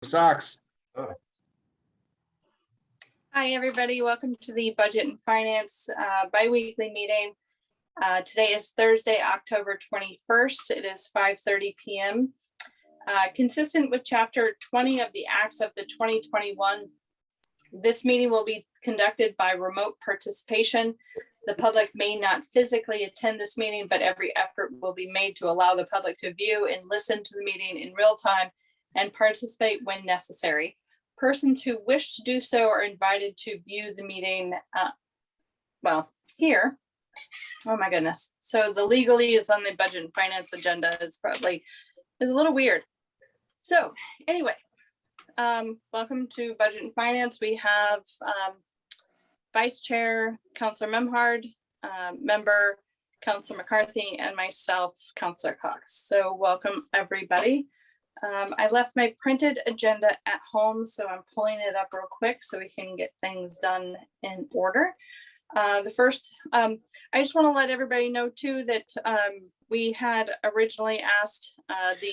Socks. Hi, everybody. Welcome to the Budget and Finance biweekly meeting. Today is Thursday, October 21st. It is 5:30 p.m. Consistent with Chapter 20 of the Acts of the 2021, this meeting will be conducted by remote participation. The public may not physically attend this meeting, but every effort will be made to allow the public to view and listen to the meeting in real time and participate when necessary. Persons who wish to do so are invited to view the meeting, here. Oh my goodness. So the legally is on the Budget and Finance agenda. It's a little weird. So anyway, welcome to Budget and Finance. We have Vice Chair, Councilor Memhard, Member, Councilor McCarthy, and myself, Councilor Cox. So welcome, everybody. I left my printed agenda at home, so I'm pulling it up real quick so we can get things done in order. I just want to let everybody know too that we had originally asked the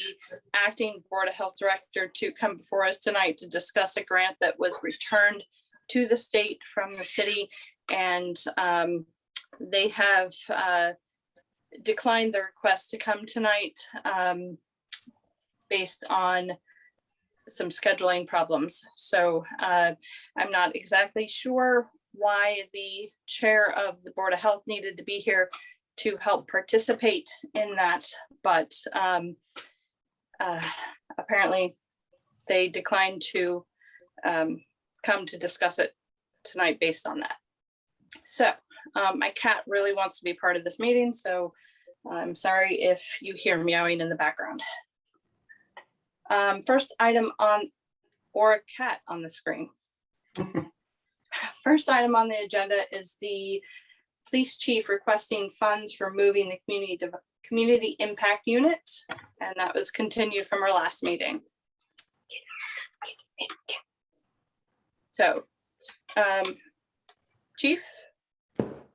acting Board of Health Director to come before us tonight to discuss a grant that was returned to the state from the city, and they have declined the request to come tonight. Based on some scheduling problems. So I'm not exactly sure why the chair of the Board of Health needed to be here to help participate in that, but apparently they declined to come to discuss it tonight based on that. So my cat really wants to be part of this meeting, so I'm sorry if you hear meowing in the background. First item on, or a cat on the screen. First item on the agenda is the police chief requesting funds for moving the community impact unit, and that was continued from our last meeting. So, Chief.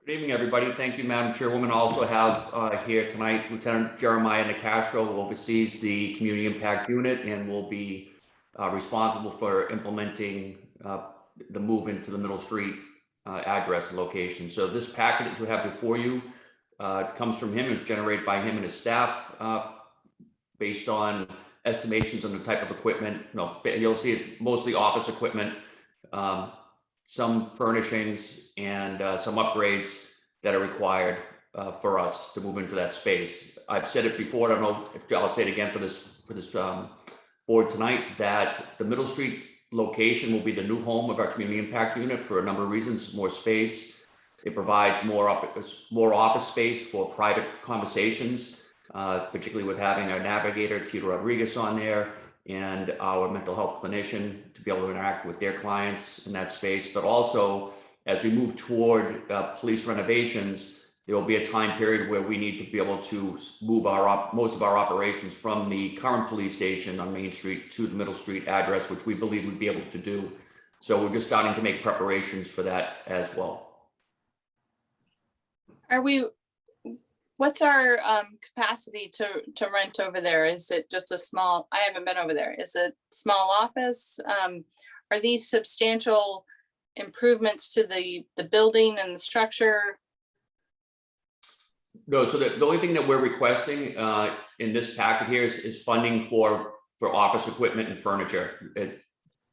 Good evening, everybody. Thank you, Madam Chairwoman. I also have here tonight Lieutenant Jeremiah Nicastro, who oversees the Community Impact Unit and will be responsible for implementing the move into the Middle Street address and location. So this packet that you have before you comes from him. It's generated by him and his staff based on estimations on the type of equipment. You'll see it's mostly office equipment, some furnishings, and some upgrades that are required for us to move into that space. I've said it before, I don't know if I'll say it again for this board tonight, that the Middle Street location will be the new home of our Community Impact Unit for a number of reasons. More space, it provides more office space for private conversations, particularly with having our navigator, Tito Rodriguez, on there, and our mental health clinician to be able to interact with their clients in that space. But also, as we move toward police renovations, there will be a time period where we need to be able to move most of our operations from the current police station on Main Street to the Middle Street address, which we believe we'd be able to do. So we're just starting to make preparations for that as well. What's our capacity to rent over there? Is it just a small, I haven't been over there. Is it small office? Are these substantial improvements to the building and the structure? No, so the only thing that we're requesting in this packet here is funding for office equipment and furniture,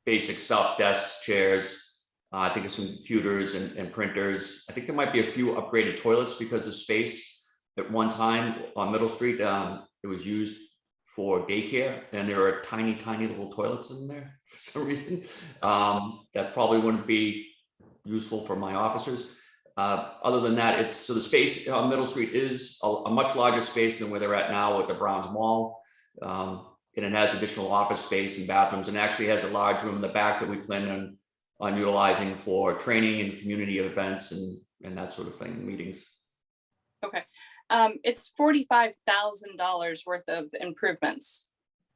basic stuff, desks, chairs. I think it's some computers and printers. I think there might be a few upgraded toilets because of space. At one time on Middle Street, it was used for daycare, and there are tiny little toilets in there for some reason. That probably wouldn't be useful for my officers. Other than that, so the space on Middle Street is a much larger space than where they're at now at the Browns Mall. And it has additional office space and bathrooms, and actually has a large room in the back that we plan on utilizing for training and community events and that sort of thing, meetings. Okay. It's $45,000 worth of improvements.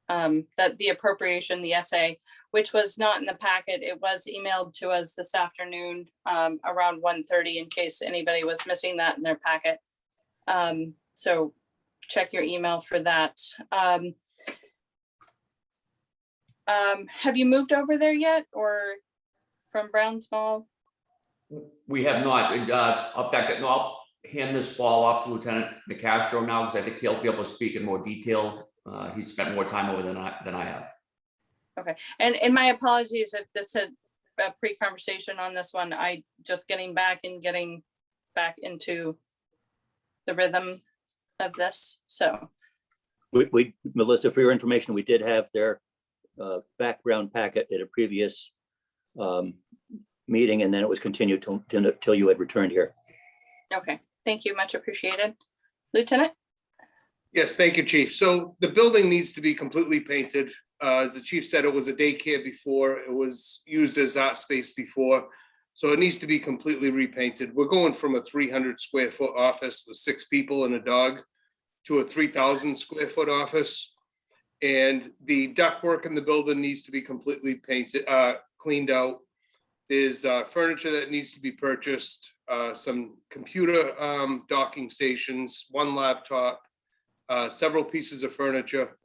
That the appropriation, the SA, which was not in the packet, it was emailed to us this afternoon around 1:30 in case anybody was missing that in their packet. So check your email for that. Have you moved over there yet, or from Browns Mall? We have not, in fact, no, I'll hand this ball off to Lieutenant Nicastro now, because I think he'll be able to speak in more detail. He's spent more time over than I have. Okay, and my apologies if this had a pre-conversation on this one. I just getting back into the rhythm of this, so. We, Melissa, for your information, we did have their background packet at a previous meeting, and then it was continued till you had returned here. Okay, thank you, much appreciated. Lieutenant? Yes, thank you, Chief. So the building needs to be completely painted. As the chief said, it was a daycare before. It was used as art space before. So it needs to be completely repainted. We're going from a 300 square foot office with 6 people and a dog to a 3,000 square foot office. And the ductwork in the building needs to be completely painted, cleaned out. There's furniture that needs to be purchased, some computer docking stations, 1 laptop, several pieces of furniture,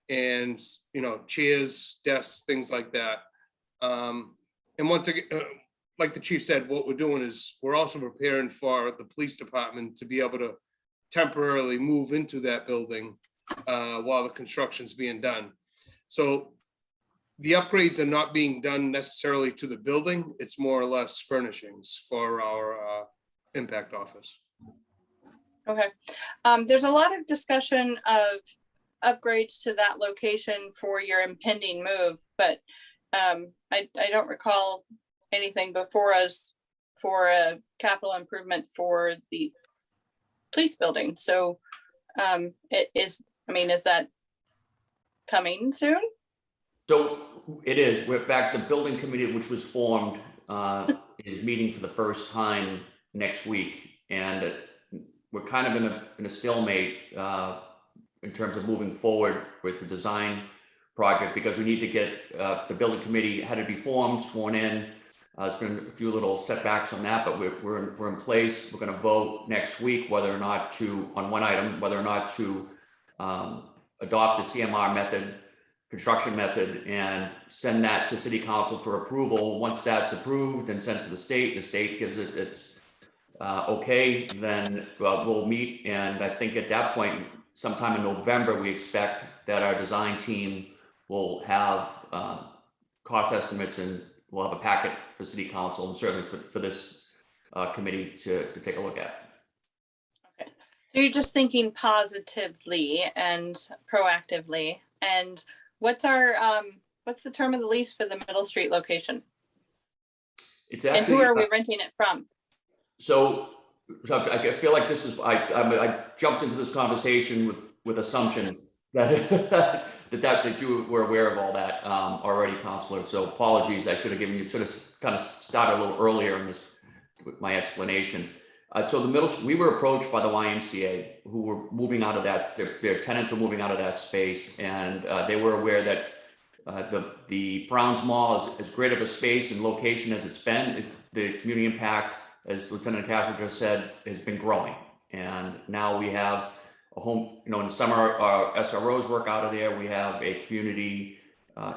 and chairs, desks, things like that. And once again, like the chief said, what we're doing is we're also preparing for the police department to be able to temporarily move into that building while the construction's being done. So the upgrades are not being done necessarily to the building. It's more or less furnishings for our impact office. Okay, there's a lot of discussion of upgrades to that location for your impending move, but I don't recall anything before us for a capital improvement for the police building. So is that coming soon? So it is. We're back. The building committee, which was formed, is meeting for the first time next week, and we're kind of in a stalemate in terms of moving forward with the design project, because we need to get the building committee had to be formed, sworn in. There's been a few little setbacks on that, but we're in place. We're going to vote next week whether or not to, on one item, whether or not to adopt the CMR method, construction method, and send that to City Council for approval. Once that's approved and sent to the state gives it its okay, then we'll meet. And I think at that point, sometime in November, we expect that our design team will have cost estimates, and we'll have a packet for City Council, and certainly for this committee to take a look at. Okay, so you're just thinking positively and proactively. And what's the term of the lease for the Middle Street location? It's actually, and who are we renting it from? So I feel like this is, I jumped into this conversation with assumptions that that you were aware of all that already, Counselor. So apologies, I should have kind of started a little earlier in this with my explanation. So we were approached by the YMCA, who were moving out of that, their tenants were moving out of that space, and they were aware that the Browns Mall is as great of a space and location as it's been. The community impact, as Lieutenant Castro just said, has been growing. And now we have a home, in the summer, our SROs work out of there. We have a community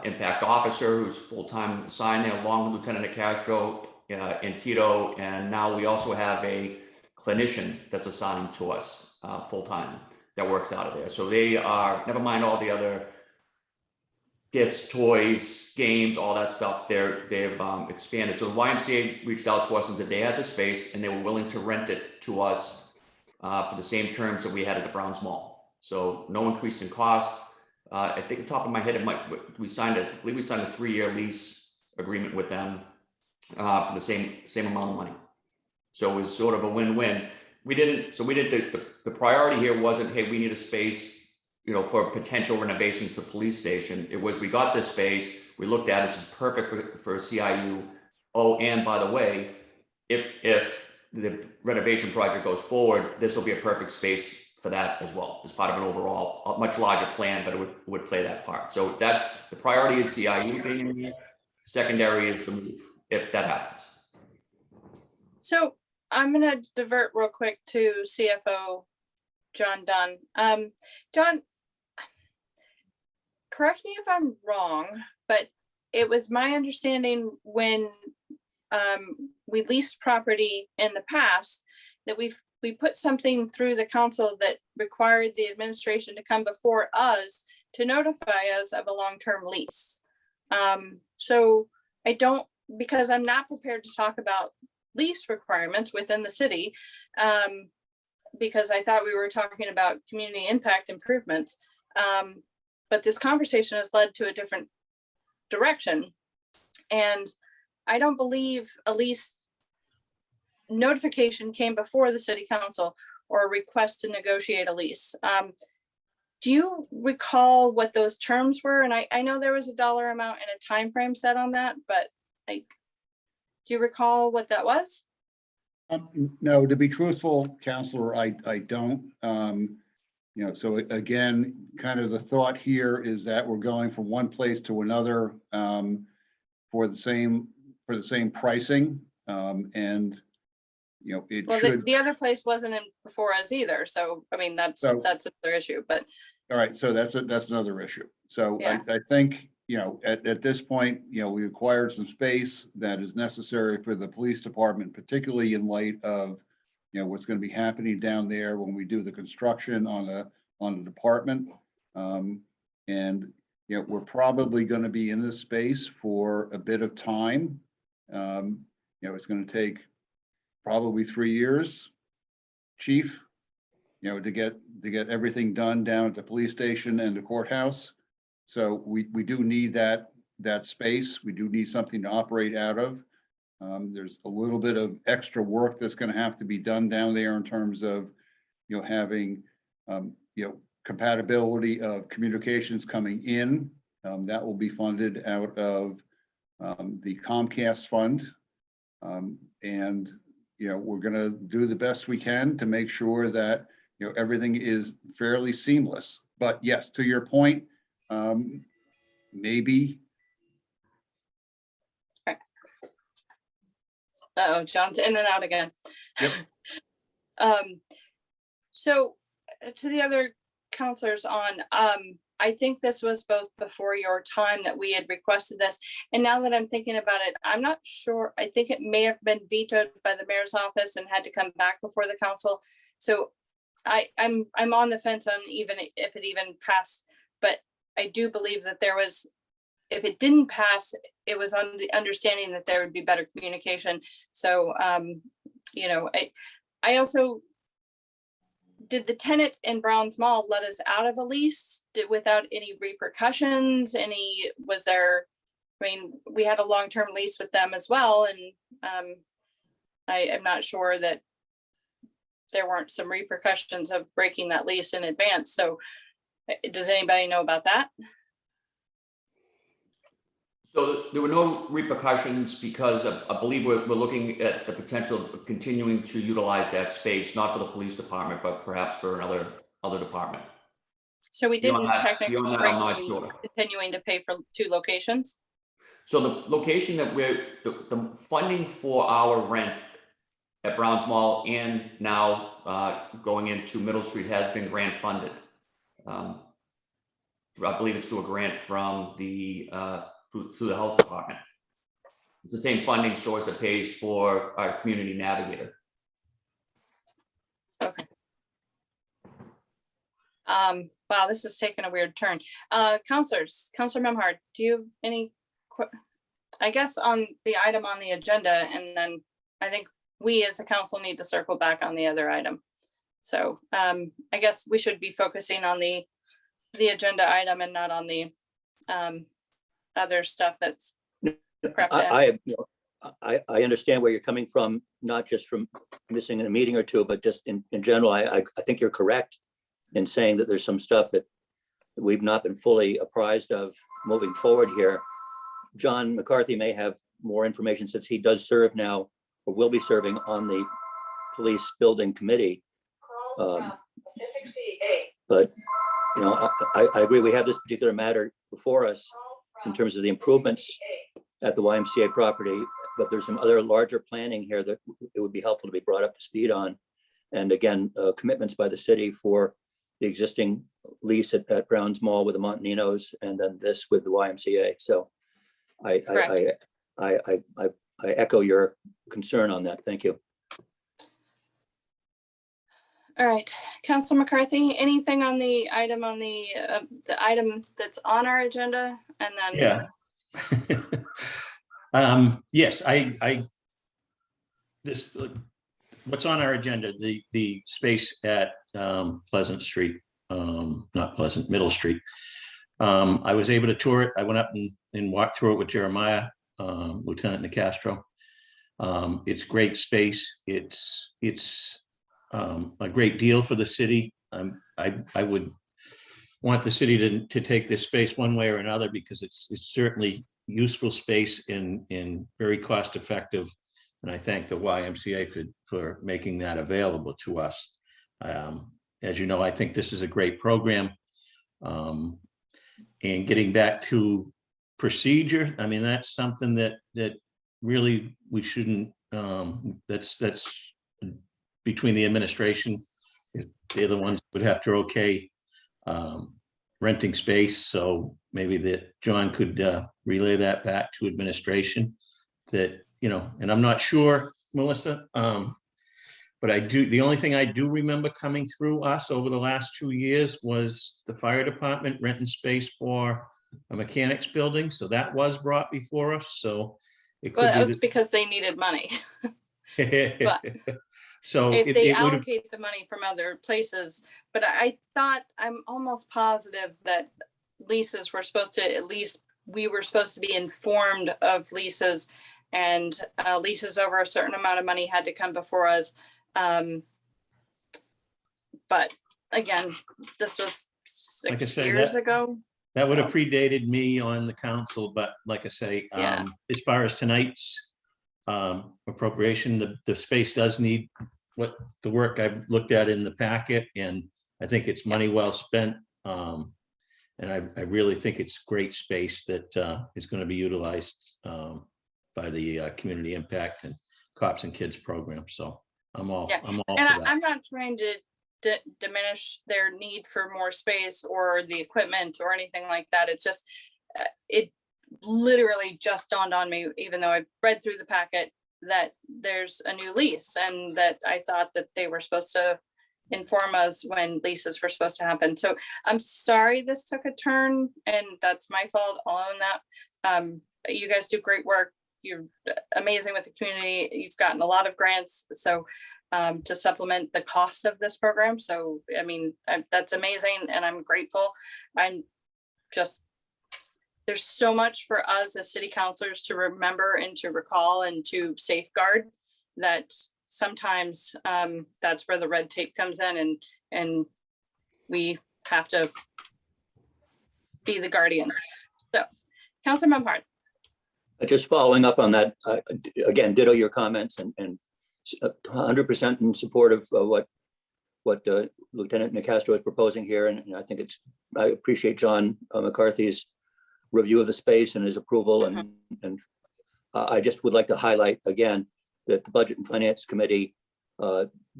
impact officer who's full-time assigned there, along with Lieutenant Castro and Tito. And now we also have a clinician that's assigned to us full-time that works out of there. So they are, never mind all the other gifts, toys, games, all that stuff, they've expanded. So the YMCA reached out to us and said they had the space and they were willing to rent it to us for the same terms that we had at the Browns Mall. So no increase in cost. I think top of my head, I believe we signed a 3-year lease agreement with them for the same amount of money. So it was sort of a win-win. The priority here wasn't, hey, we need a space, for potential renovations to the police station. It was, we got this space, we looked at it, this is perfect for CIU. Oh, and by the way, if the renovation project goes forward, this will be a perfect space for that as well, as part of an overall, a much larger plan, but it would play that part. So that's the priority is CIU being in here. Secondary is the move, if that happens. So I'm going to divert real quick to CFO John Dunn. John, correct me if I'm wrong, But it was my understanding when we leased property in the past that we put something through the council that required the administration to come before us to notify us of a long-term lease. So I don't, because I'm not prepared to talk about lease requirements within the city, because I thought we were talking about community impact improvements. But this conversation has led to a different direction. And I don't believe a lease notification came before the city council or a request to negotiate a lease. Do you recall what those terms were? And I know there was a dollar amount and a time frame set on that, but like, do you recall what that was? No, to be truthful, Counselor, I don't. You know, so again, kind of the thought here is that we're going from one place to another for the same pricing. And you know, it Well, should. the other place wasn't in before us either. So, I mean, that's another issue, but. All right, so that's another issue. So Yeah. I think, you know, at this point, you know, we acquired some space that is necessary for the police department, particularly in light of, you know, what's going to be happening down there when we do the construction on the department. And, you know, we're probably going to be in this space for a bit of time. You know, it's going to take probably 3 years, Chief, you know, to get everything done down at the police station and the courthouse. So we do need that space. We do need something to operate out of. There's a little bit of extra work that's going to have to be done down there in terms of, you know, having, you know, compatibility of communications coming in. That will be funded out of the Comcast fund. And, you know, we're going to do the best we can to make sure that, you know, everything is fairly seamless. But yes, to your point, maybe. Uh-oh, John's in and out again. Yep. So to the other counselors on, I think this was both before your time that we had requested this. And now that I'm thinking about it, I'm not sure. I think it may have been vetoed by the mayor's office and had to come back before the council. So I'm on the fence on even if it even passed, but I do believe that there was, if it didn't pass, it was on the understanding that there would be better communication. So, you know, I also, did the tenant in Browns Mall let us out of a lease without any repercussions? Was there, I mean, we had a long-term lease with them as well. And I am not sure that there weren't some repercussions of breaking that lease in advance. So does anybody know about that? So there were no repercussions because I believe we're looking at the potential of continuing to utilize that space, not for the police department, but perhaps for other department. So we didn't technically beyond that, break I'm the not lease, sure. continuing to pay for 2 locations. So the location that the funding for our rent at Browns Mall and now going into Middle Street has been grant funded. I believe it's through a grant from the through the health department. It's the same funding source that pays for our community navigator. Okay. Wow, this is taking a weird turn. Counselors, Counselor Memhard, do you have any, I guess on the item on the agenda, and then I think we as a council need to circle back on the other item. So I guess we should be focusing on the agenda item and not on the other stuff that's crept in. I understand where you're coming from, not just from missing a meeting or two, but just in general. I think you're correct in saying that there's some stuff that we've not been fully apprised of moving forward here. John McCarthy may have more information since he does serve now, or will be serving on the police building committee. But you know, I agree. We have this particular matter before us in terms of the improvements at the YMCA property, but there's some other larger planning here that it would be helpful to be brought up to speed on. And again, commitments by the city for the existing lease at Browns Mall with the Montaninos, and then this with the YMCA. So I echo your concern on that. Thank you. All right, Councilor McCarthy, anything on the item that's on our agenda? And then, Yeah. Yes, this, what's on our agenda, the space at Pleasant Street, not Pleasant, Middle Street. I was able to tour it. I went up and walked through it with Jeremiah, Lieutenant Nicastro. It's great space. It's a great deal for the city. I would want the city to take this space one way or another, because it's certainly useful space and very cost effective. And I thank the YMCA for making that available to us. As you know, I think this is a great program. And getting back to procedure, I mean, that's something that really we shouldn't, that's between the administration. They're the ones who would have to okay renting space. So maybe that John could relay that back to administration, that, you know, and I'm not sure, Melissa, but the only thing I do remember coming through us over the last 2 years was the fire department renting space for a mechanics building. So that was brought before us. So it could well, that be was because they needed money. But so if they it would allocate the money from other places, but I'm almost positive that leases were supposed to, at least we were supposed to be informed of leases, and leases over a certain amount of money had to come before us. But again, this was Like I 6 said, years ago. that would have So, predated me on the council, but like I say, Yeah. as far as tonight's appropriation, the space does need what the work I've looked at in the packet, and I think it's money well spent. And I really think it's great space that is going to be utilized by the community impact and Cops and Kids program. So I'm all Yeah. for and that. I'm not trying to diminish their need for more space or the equipment or anything like that. It's just, it literally just dawned on me, even though I read through the packet, that there's a new lease, and that I thought that they were supposed to inform us when leases were supposed to happen. So I'm sorry this took a turn, and that's my fault. I'll own that. You guys do great work. You're amazing with the community. You've gotten a lot of grants, so to supplement the cost of this program. So, I mean, that's amazing, and I'm grateful. I'm just, there's so much for us as city councilors to remember and to recall and to safeguard, that sometimes that's where the red tape comes in, and we have to be the guardians. So, Councilor Memhard. Just following up on that, again, ditto your comments, and 100% in support of what Lieutenant Nicastro is proposing here. And I think I appreciate John McCarthy's review of the space and his approval. And I just would like to highlight again that the Budget and Finance Committee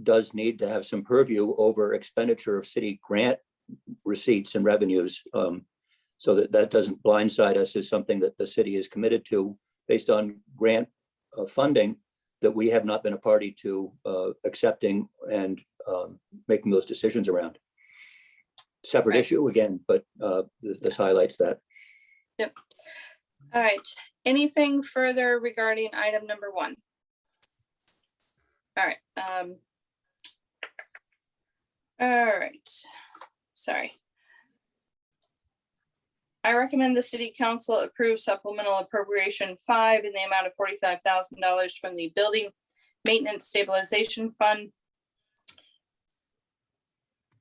does need to have some purview over expenditure of city grant receipts and revenues, so that doesn't blindside us as something that the city is committed to based on grant funding that we have not been a party to accepting and making those decisions around. Separate Right. issue again, but this highlights that. Yep. All right. Anything further regarding item number 1? All right. All right. Sorry. I recommend the city council approve supplemental appropriation 5 in the amount of $45,000 from the Building Maintenance Stabilization Fund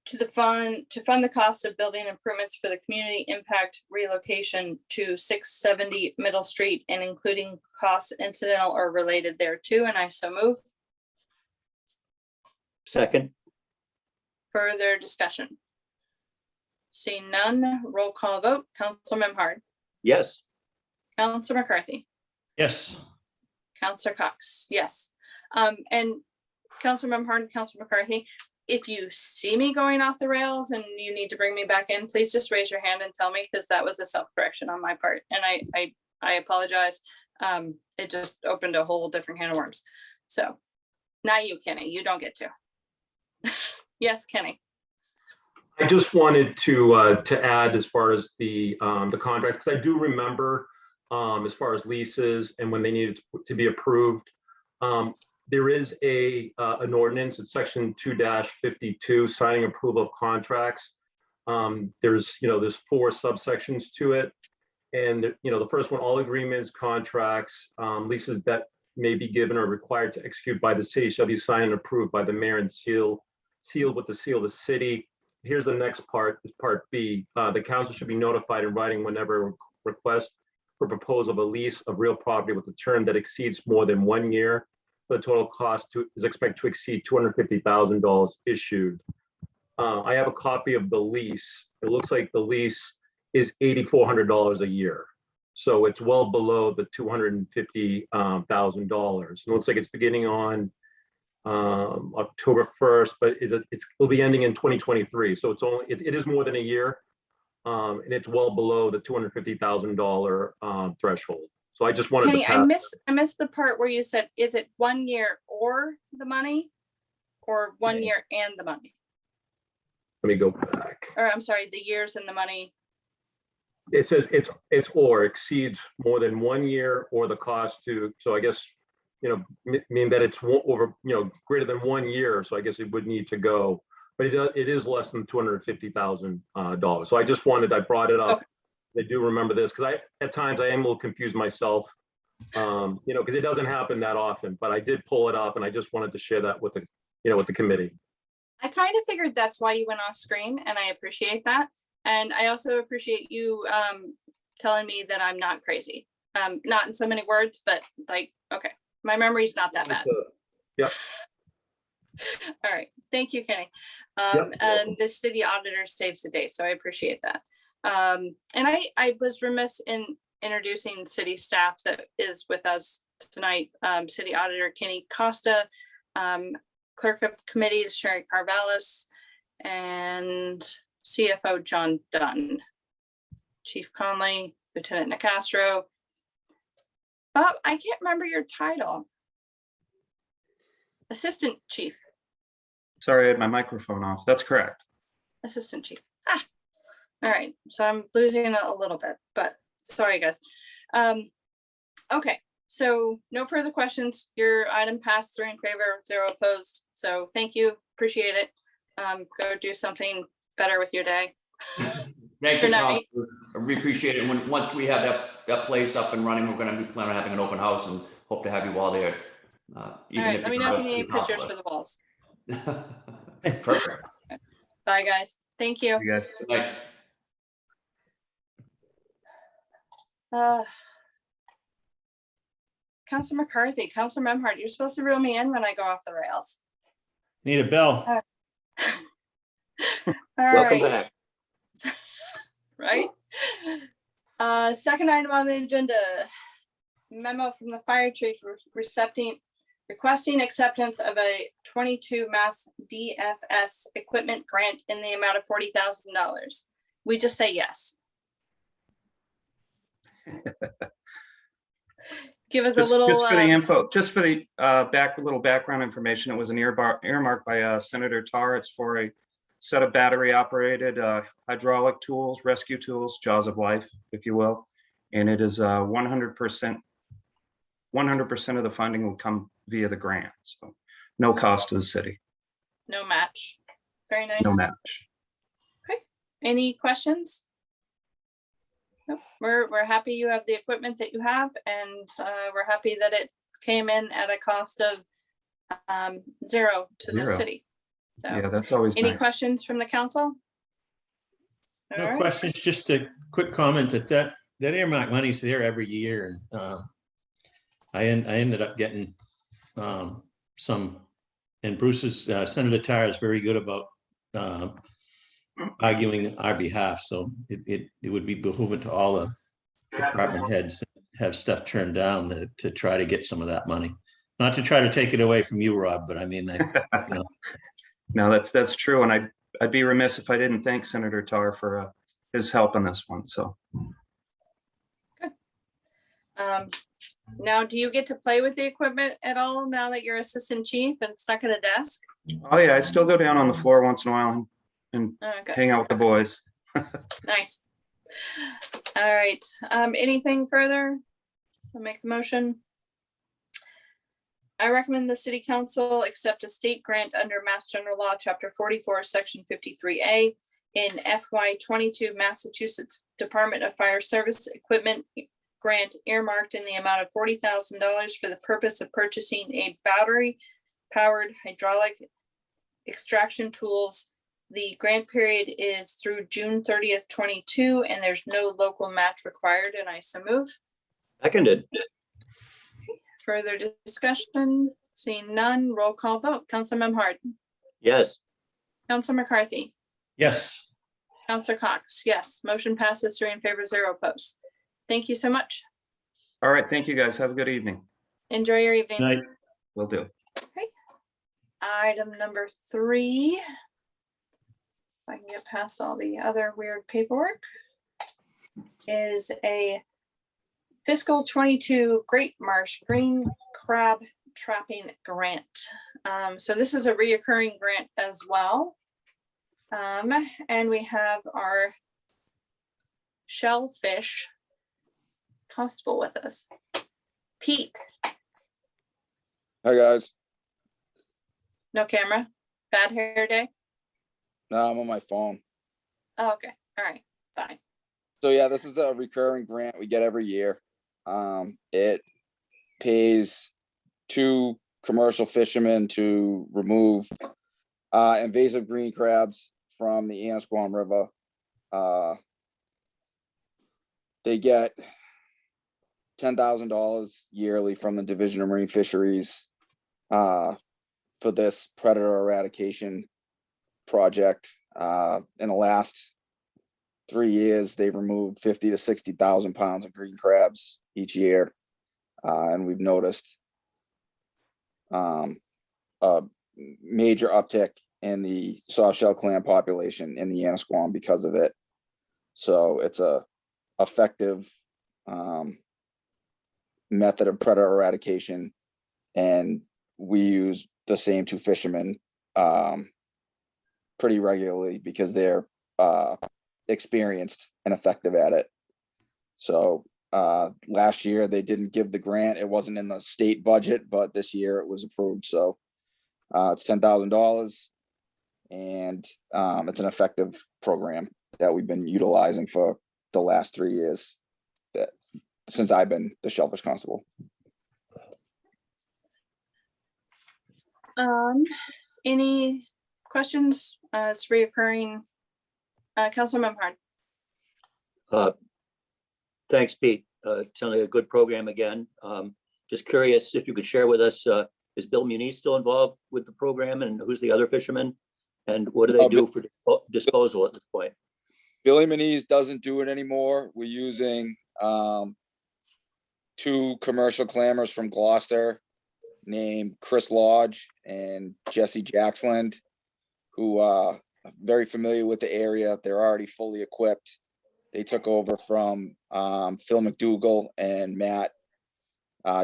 to fund the cost of building improvements for the community impact relocation to 670 Middle Street, and including costs incidental or related thereto. And I so move. Second, Further discussion? Seeing none, roll call vote. Councilor Memhard, yes. Councilor McCarthy, Yes. Councilor Cox, yes. And Councilor Memhard and Councilor McCarthy, if you see me going off the rails and you need to bring me back in, please just raise your hand and tell me, because that was a self-correction on my part. And I I apologize. It just opened a whole different can of worms. So, not you, Kenny, you don't get to. Yes, Kenny. I just wanted to add as far as the contract, because I do remember as far as leases and when they needed to be approved. There is an ordinance, it's section 2-52, signing approval of contracts. There's 4 subsections to it. And the first one, all agreements, contracts, leases that may be given or required to execute by the city shall be signed and approved by the mayor and sealed with the seal of the city. Here's the next part, is part B. The council should be notified in writing whenever a request for proposal of a lease of real property with a term that exceeds more than 1 year. The total cost is expected to exceed $250,000 issued. I have a copy of the lease. It looks like the lease is $8,400 a year. So it's well below the $250,000. It looks like it's beginning on October 1st, but it'll be ending in 2023. So it is more than a year, and it's well below the $250,000 threshold. So I just wanted Kenny, to I pass. missed the part where you said, is it 1 year or the money? Or 1 year and the money? Let me go back. Or I'm sorry, the years and the money. It says it's or exceeds more than 1 year or the cost to, so I guess, mean that it's over, greater than 1 year. So I guess it would need to go, but it is less than $250,000. So I brought it up. Okay. I do remember this because at times I am a little confused myself, because it doesn't happen that often, but I did pull it up and I just wanted to share that with the committee. I kind of figured that's why you went off screen, and I appreciate that. And I also appreciate you telling me that I'm not crazy. Not in so many words, but like, okay, my memory's not that bad. Yep. All right, thank you, Kenny. Yep. And the city auditor saves the day, so I appreciate that. And I was remiss in introducing city staff that is with us tonight. City Auditor Kenny Costa, Clerk of Committees Sherry Carvallis, and CFO John Dunn, Chief Conley, Lieutenant Nicastro. Bob, I can't remember your title. Assistant Chief. Sorry, I had my microphone off. That's correct. Assistant Chief. All right, so I'm losing it a little bit, but sorry, guys. Okay, so no further questions. Your item passed 3 in favor, 0 opposed. So thank you, appreciate it. Go do something better with your day. Thank Good you, night. Counselor. We appreciate it. Once we have that place up and running, we're gonna be planning on having an open house and hope to have you all there. All right, let me know if you need any pictures for the walls. Perfect. Bye, guys. Thank you. You guys. Good night. Councilor McCarthy, Councilor Memhard, you're supposed to reel me in when I go off the rails. Need a bell. All Welcome right. back. Right? Second item on the agenda, memo from the fire chief requesting acceptance of a 22 Mass DFS equipment grant in the amount of $40,000. We just say yes. Give us a little. Just for the info, just for the little background information, it was an earmark by Senator Tar. It's for a set of battery operated hydraulic tools, rescue tools, jaws of life, if you will. And it is 100% of the funding will come via the grant. So no cost to the city, No match. Very nice. no match. Okay. Any questions? Nope. We're happy you have the equipment that you have, and we're happy that it came in at a cost of 0 to the Zero. city. So, Yeah, that's always any nice. questions from the council? All No right. questions, just a quick comment that earmark money's there every year. And I ended up getting some, and Bruce's, Senator Tar is very good about arguing our behalf. So it would be behooving to all the department heads to have stuff turned down to try to get some of that money. Not to try to take it away from you, Rob, but I mean, No, that's true. And I'd be remiss if I didn't thank Senator Tar for his help on this one. So Now, do you get to play with the equipment at all now that you're assistant chief and stuck at a desk? Oh, yeah, I still go down on the floor once in a while and Okay, hang out with the boys. nice. All right, anything further? I'll make the motion. I recommend the city council accept a state grant under Mass General Law, Chapter 44, Section 53A in FY 22 Massachusetts Department of Fire Service Equipment grant earmarked in the amount of $40,000 for the purpose of purchasing a battery-powered hydraulic extraction tools. The grant period is through June 30th, 22, and there's no local match required, and I so move. Seconded. Further discussion, seeing none, roll call vote. Council Memhard, Yes. Council McCarthy, Yes. Councilor Cox, yes, motion passes 3 in favor, 0 opposed. Thank you so much. All right, thank you, guys. Have a good evening. Enjoy your evening. Night. Will do. Item number 3. If I can get past all the other weird paperwork, is a fiscal 22 Great Marsh Green Crab Trapping Grant. So this is a reoccurring grant as well. And we have our shellfish constable with us. Pete, Hi, guys. no camera, bad hair day. No, I'm on my phone. Oh, okay, all right, fine. So yeah, this is a recurring grant we get every year. It pays 2 commercial fishermen to remove invasive green crabs from the Annisquam River. They get $10,000 yearly from the Division of Marine Fisheries for this predator eradication project. In the last 3 years, they've removed 50 to 60,000 pounds of green crabs each year. And we've noticed a major uptick in the soft shell clam population in the Annisquam because of it. So it's a effective method of predator eradication, and we use the same 2 fishermen pretty regularly because they're experienced and effective at it. So last year they didn't give the grant. It wasn't in the state budget, but this year it was approved. So it's $10,000, and it's an effective program that we've been utilizing for the last 3 years since I've been the shellfish constable. Any questions? It's reoccurring. Councilor Memhard. Thanks, Pete. Sounds like a good program again. Just curious if you could share with us, is Bill Muniz still involved with the program, and who's the other fisherman? And what do they do for disposal at this point? Billy Muniz doesn't do it anymore. We're using 2 commercial clammers from Gloucester named Chris Lodge and Jesse Jacksland, who are very familiar with the area. They're already fully equipped. They took over from Phil McDougall and Matt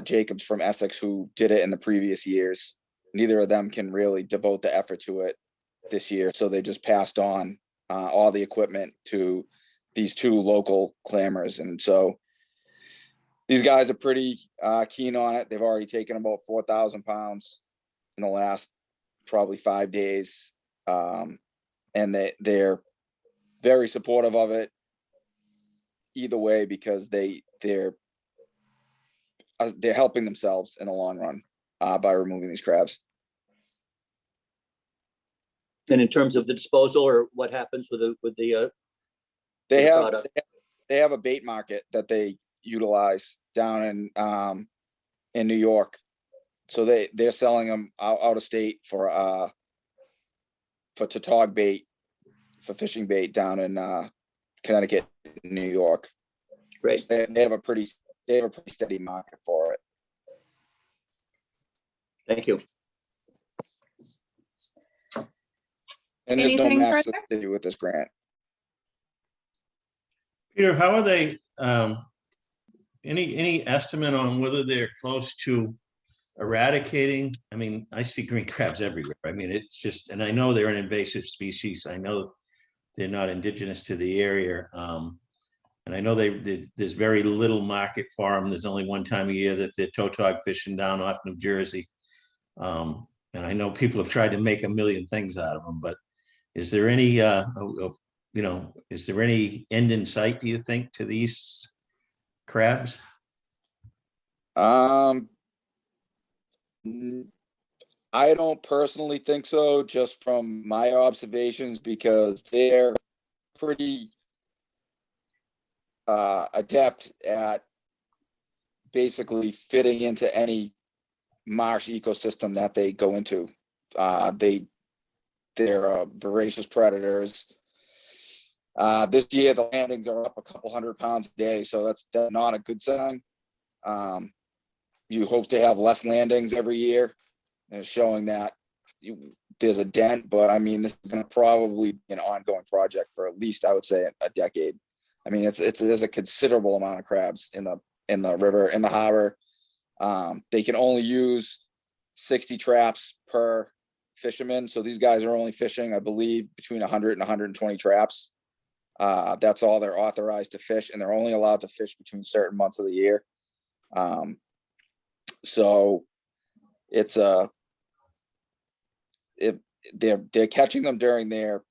Jacobs from Essex, who did it in the previous years. Neither of them can really devote the effort to it this year, so they just passed on all the equipment to these 2 local clammers. And so these guys are pretty keen on it. They've already taken about 4,000 pounds in the last probably 5 days. And they're very supportive of it either way, because they're helping themselves in the long run by removing these crabs. And in terms of the disposal, or what happens with the They product? have a bait market that they utilize down in New York. So they're selling them out of state for tautog bait, for fishing bait down in Connecticut, New York. Great. They have a pretty steady market for it. Thank you. And there's no Anything match further? to do with this grant. Peter, how are they, any estimate on whether they're close to eradicating? I mean, I see green crabs everywhere. I mean, it's just, and I know they're an invasive species. I know they're not indigenous to the area. And I know there's very little market for them. There's only one time a year that they're tautog fishing down off New Jersey. And I know people have tried to make a million things out of them, but is there any, is there any end in sight, do you think, to these crabs? I don't personally think so, just from my observations, because they're pretty adept at basically fitting into any marsh ecosystem that they go into. They're voracious predators. This year the landings are up a couple 100 pounds a day, so that's not a good sign. You hope to have less landings every year, and it's showing that there's a dent, but I mean, this is going to probably be an ongoing project for at least, I would say, a decade. I mean, there's a considerable amount of crabs in the river, in the harbor. They can only use 60 traps per fisherman, so these guys are only fishing, I believe, between 100 and 120 traps. That's all they're authorized to fish, and they're only allowed to fish between certain months of the year. So it's they're catching them during their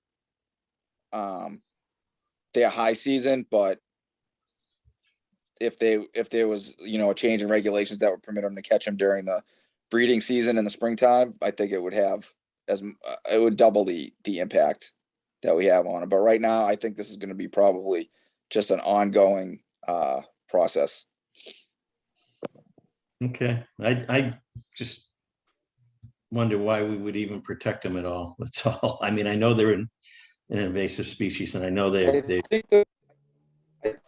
high season, but if there was, a change in regulations that would permit them to catch them during the breeding season in the springtime, I think it would have it would double the impact that we have on it. But right now, I think this is going to be probably just an ongoing process. Okay, I just wonder why we would even protect them at all. That's all. I mean, I know they're an invasive species, and I know I they. think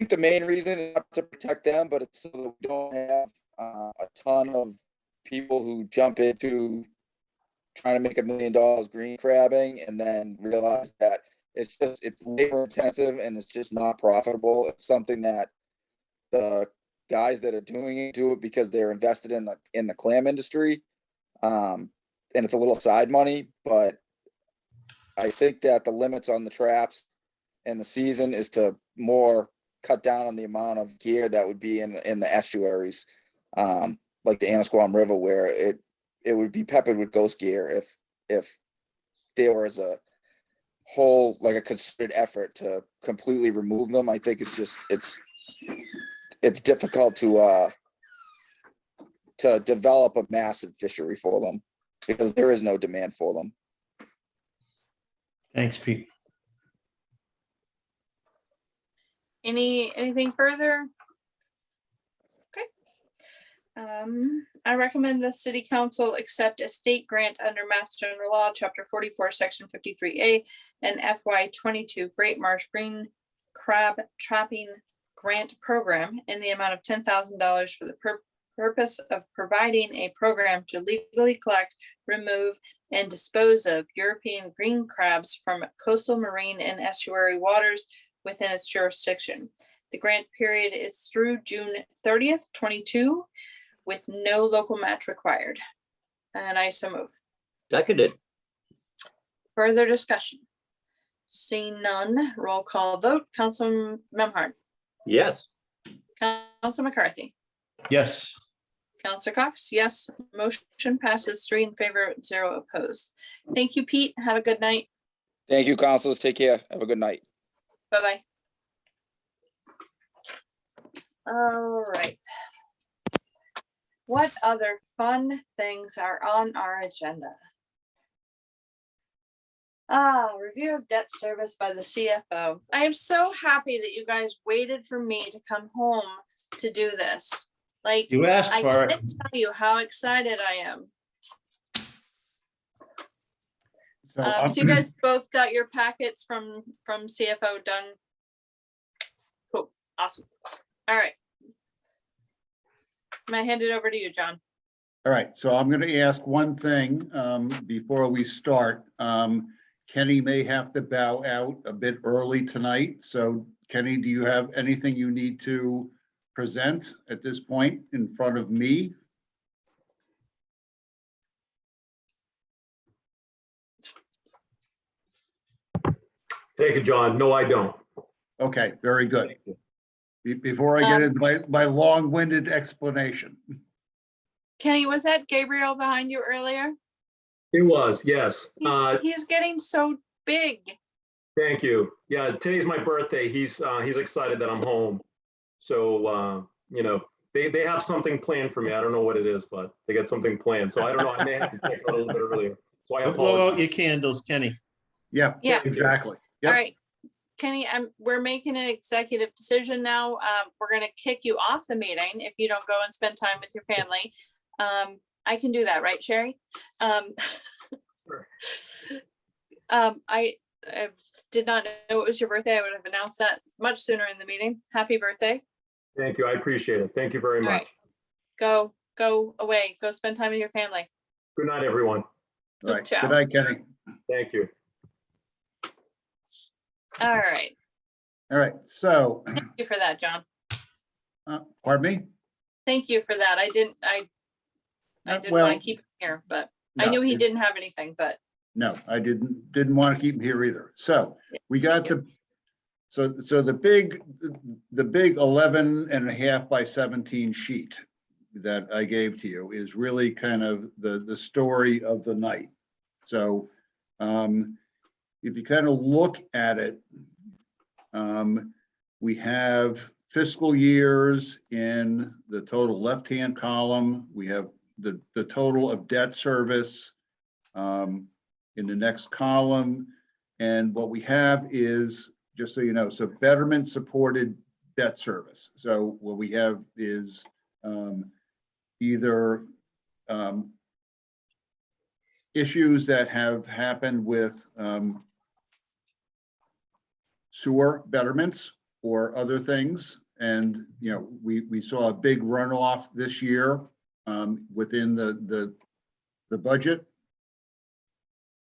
the main reason is not to protect them, but it's so that we don't have a ton of people who jump into trying to make $1 million green crabbing and then realize that it's labor intensive and it's just not profitable. It's something that the guys that are doing it do it because they're invested in the clam industry, and it's a little side money. But I think that the limits on the traps and the season is to more cut down on the amount of gear that would be in the estuaries, like the Annisquam River, where it would be peppered with ghost gear if there was a whole, like, a concerted effort to completely remove them. I think it's difficult to develop a massive fishery for them because there is no demand for them. Thanks, Pete. Anything further? Okay. I recommend the city council accept a state grant under Mass General Law, Chapter 44, Section 53A, and FY22 Great Marsh Green Crab Trapping Grant Program in the amount of $10,000 for the purpose of providing a program to legally collect, remove, and dispose of European green crabs from coastal, marine, and estuary waters within its jurisdiction. The grant period is through June 30th, 22, with no local match required. And I so move. Seconded. Further discussion? Seeing none, roll call vote. Council Memhard, Yes. Council McCarthy, Yes. Councilor Cox, yes. Motion passes 3 in favor, 0 opposed. Thank you, Pete. Have a good night. Thank you, councilors. Take care. Have a good night. Bye-bye. All right. What other fun things are on our agenda? Review of debt service by the CFO. I am so happy that you guys waited for me to come home to do this. Like, You asked I for can't it. tell you how excited I am. So So you guys both got your packets from CFO done? Cool, awesome. All right. I'm gonna hand it over to you, John. all right, so I'm going to ask one thing before we start. Kenny may have to bow out a bit early tonight. So Kenny, do you have anything you need to present at this point in front of me? Thank you, John. No, I don't. Okay, very good. Thank you. Before I get into my long-winded explanation. Kenny, was that Gabriel behind you earlier? It was, yes. He's getting so big. Thank you. Yeah, today's my birthday. He's excited that I'm home. So, you know, they have something planned for me. I don't know what it is, but they got something planned. So I don't know. I may have to check out a little bit earlier. So I Don't blow out apologize. your candles, Kenny. Yeah, Yeah. exactly. All Yep. right, Kenny, we're making an executive decision now. We're gonna kick you off the meeting if you don't go and spend time with your family. I can do that, right, Sherry? Sure. I did not know it was your birthday. I would have announced that much sooner in the meeting. Happy birthday. Thank you. I appreciate it. Thank you very All right. much. Go away. Go spend time with your family. Good night, everyone. All right. Ciao. Good night, Kenny. Thank you. All right. All right, so, Thank you for that, John. pardon me? Thank you for that. I didn't want to Well, keep him here, but I no, knew he it- didn't have anything, but No, I didn't want to keep him here either. So we got thank the big 11.5 by 17 sheet that I gave to you is really kind of the story of the night. So if you kind of look at it, we have fiscal years in the total left-hand column. We have the total of debt service in the next column. And what we have is, just so you know, so betterment supported debt service. So what we have is either issues that have happened with sewer betterments or other things. And, you know, we saw a big runoff this year within the budget.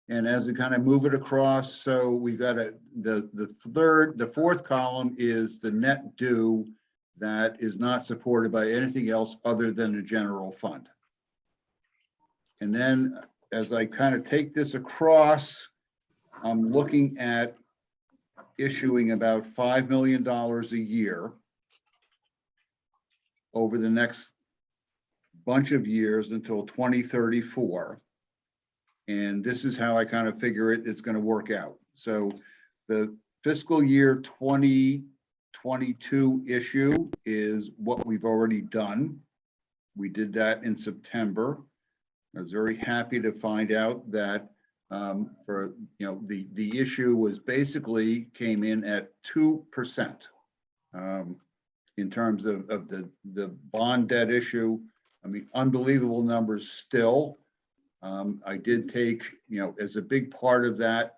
And as we kind of move it across, so we've got the fourth column is the net due that is not supported by anything else other than the general fund. And then as I kind of take this across, I'm looking at issuing about $5 million a year over the next bunch of years until 2034. And this is how I kind of figure it's going to work out. So the fiscal year 2022 issue is what we've already done. We did that in September. I was very happy to find out that for, you know, the issue was basically came in at 2% in terms of the bond debt issue. I mean, unbelievable numbers still. I did take, you know, as a big part of that,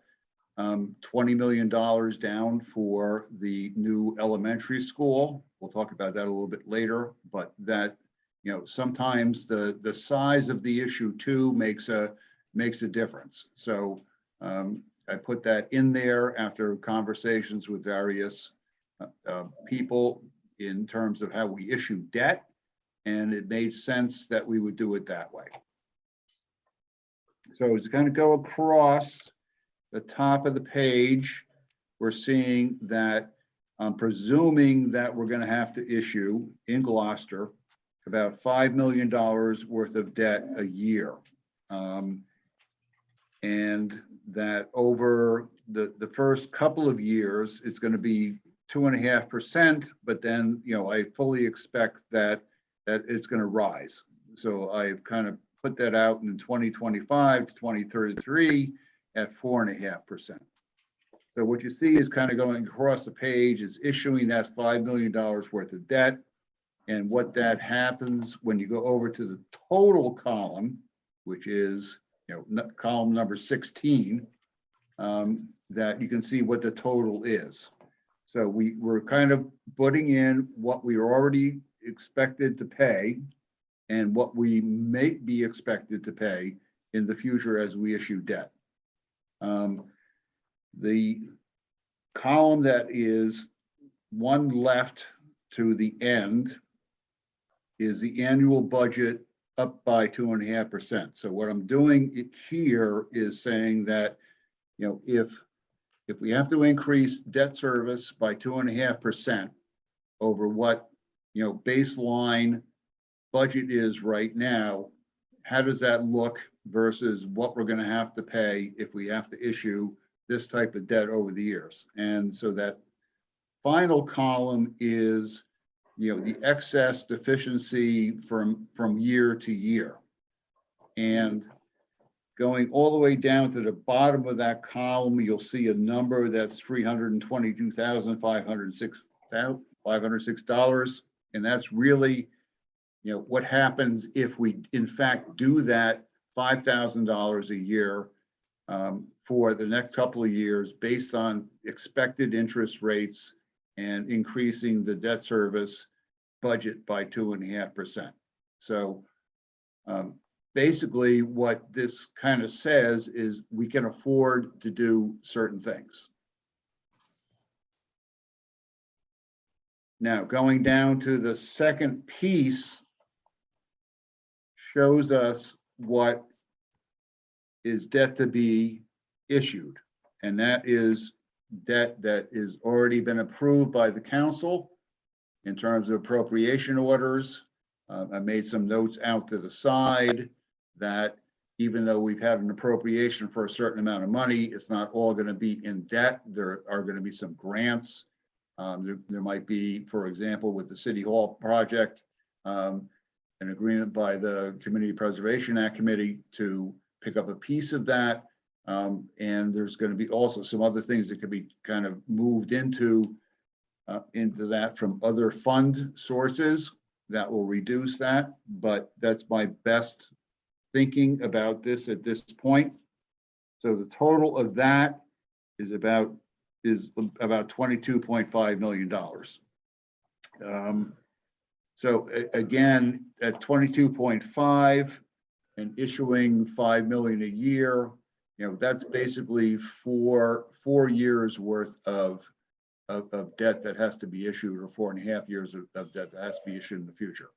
$20 million down for the new elementary school. We'll talk about that a little bit later, but that, you know, sometimes the size of the issue too makes a difference. So I put that in there after conversations with various people in terms of how we issue debt, and it made sense that we would do it that way. So as we kind of go across the top of the page, we're seeing that I'm presuming that we're going to have to issue in Gloucester about $5 million worth of debt a year. And that over the first couple of years, it's going to be 2.5%, but then, you know, I fully expect that it's going to rise. So I've kind of put that out in 2025 to 2033 at 4.5%. So what you see is kind of going across the page is issuing that $5 million worth of debt. And what that happens when you go over to the total column, which is, you know, column number 16, that you can see what the total is. So we're kind of putting in what we are already expected to pay and what we may be expected to pay in the future as we issue debt. The column that is one left to the end is the annual budget up by 2.5%. So what I'm doing here is saying that, if we have to increase debt service by 2.5% over what, baseline budget is right now, how does that look versus what we're going to have to pay if we have to issue this type of debt over the years? And so that final column is, the excess deficiency from year to year. And going all the way down to the bottom of that column, you'll see a number that's $322,506. And that's really, what happens if we in fact do that $5,000 a year for the next couple of years based on expected interest rates and increasing the debt service budget by 2.5%. So basically what this kind of says is we can afford to do certain things. Now, going down to the second piece shows us what is debt to be issued. And that is debt that is already been approved by the council in terms of appropriation orders. I made some notes out to the side that even though we've had an appropriation for a certain amount of money, it's not all going to be in debt. There are going to be some grants. There might be, for example, with the City Hall project, an agreement by the Community Preservation Act Committee to pick up a piece of that. And there's going to be also some other things that could be kind of moved into that from other fund sources that will reduce that. But that's my best thinking about this at this point. So the total of that is about $22.5 million. So again, at 22.5 and issuing 5 million a year, that's basically four years worth of debt that has to be issued, or 4.5 years of debt that has to be issued in the future.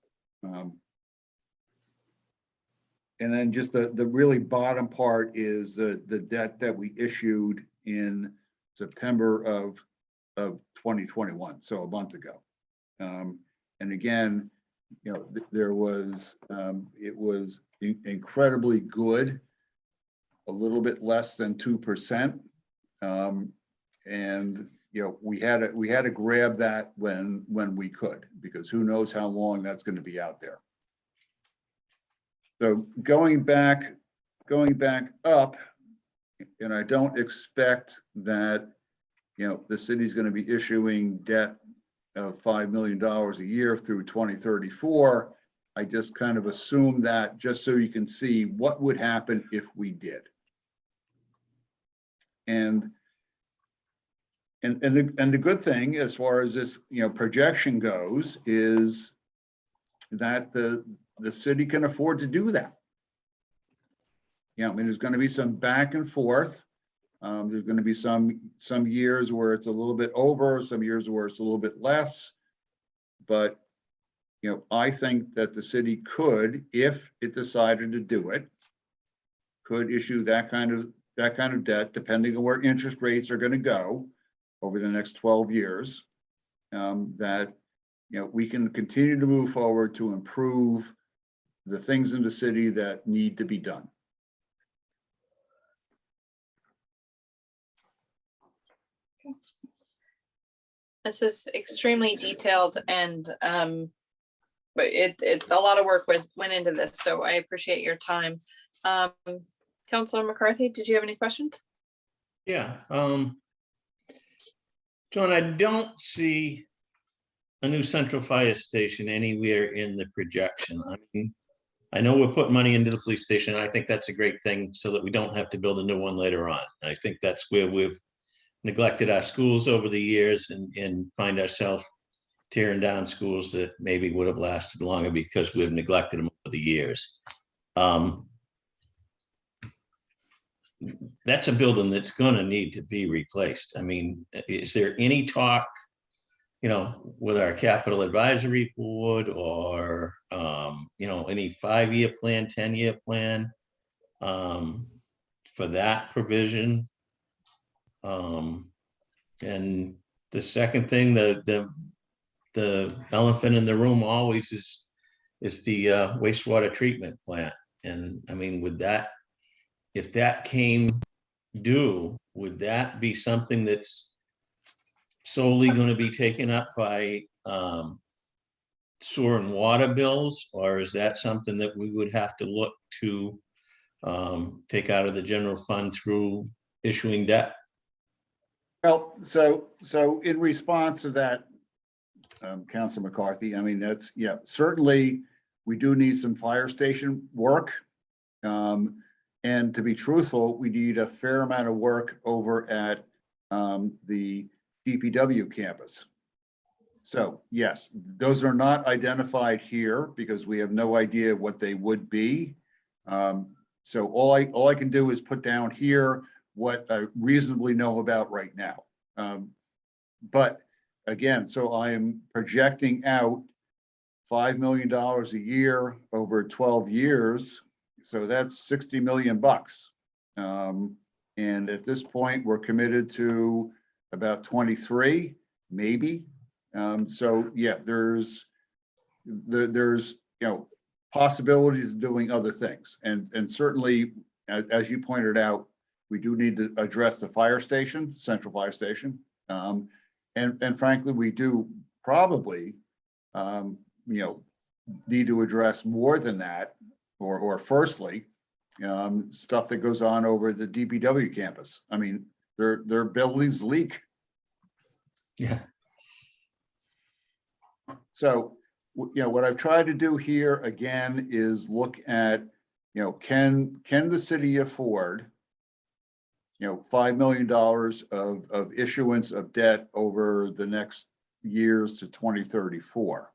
And then just the really bottom part is the debt that we issued in September of 2021, so a month ago. And again, there was, it was incredibly good, a little bit less than 2%. And we had to grab that when we could, because who knows how long that's going to be out there. So going back up, and I don't expect that, the city's going to be issuing debt of $5 million a year through 2034. I just kind of assume that just so you can see what would happen if we did. And the good thing as far as this, projection goes is that the city can afford to do that. I mean, there's going to be some back and forth. There's going to be some years where it's a little bit over, some years where it's a little bit less. But, I think that the city could, if it decided to do it, could issue that kind of debt, depending on where interest rates are going to go over the next 12 years, that, we can continue to move forward to improve the things in the city that need to be done. This is extremely detailed, and but it's a lot of work went into this, so I appreciate your time. Councilor McCarthy, did you have any questions? Yeah. John, I don't see a new central fire station anywhere in the projection. I mean, I know we're putting money into the police station. I think that's a great thing so that we don't have to build a new one later on. I think that's where we've neglected our schools over the years and find ourselves tearing down schools that maybe would have lasted longer because we've neglected them over the years. That's a building that's going to need to be replaced. I mean, is there any talk with our capital advisory board or, any 5-year plan, 10-year plan for that provision. And the second thing, the elephant in the room always is the wastewater treatment plant. And I mean, if that came due, would that be something that's solely going to be taken up by sewer and water bills? Or is that something that we would have to look to take out of the general fund through issuing debt? Well, so in response to that, Councilor McCarthy, I mean, that's, yeah, certainly we do need some fire station work. And to be truthful, we need a fair amount of work over at the DPW campus. So yes, those are not identified here because we have no idea what they would be. So all I can do is put down here what I reasonably know about right now. But again, so I am projecting out $5 million a year over 12 years. So that's 60 million bucks. And at this point, we're committed to about 23, maybe. So yeah, there's possibilities of doing other things. And certainly, as you pointed out, we do need to address the fire station, central fire station. And frankly, we do probably, need to address more than that, or firstly, stuff that goes on over at the DPW campus. I mean, their buildings leak. Yeah. So, what I've tried to do here again is look at, can the city afford, $5 million of issuance of debt over the next years to 2034.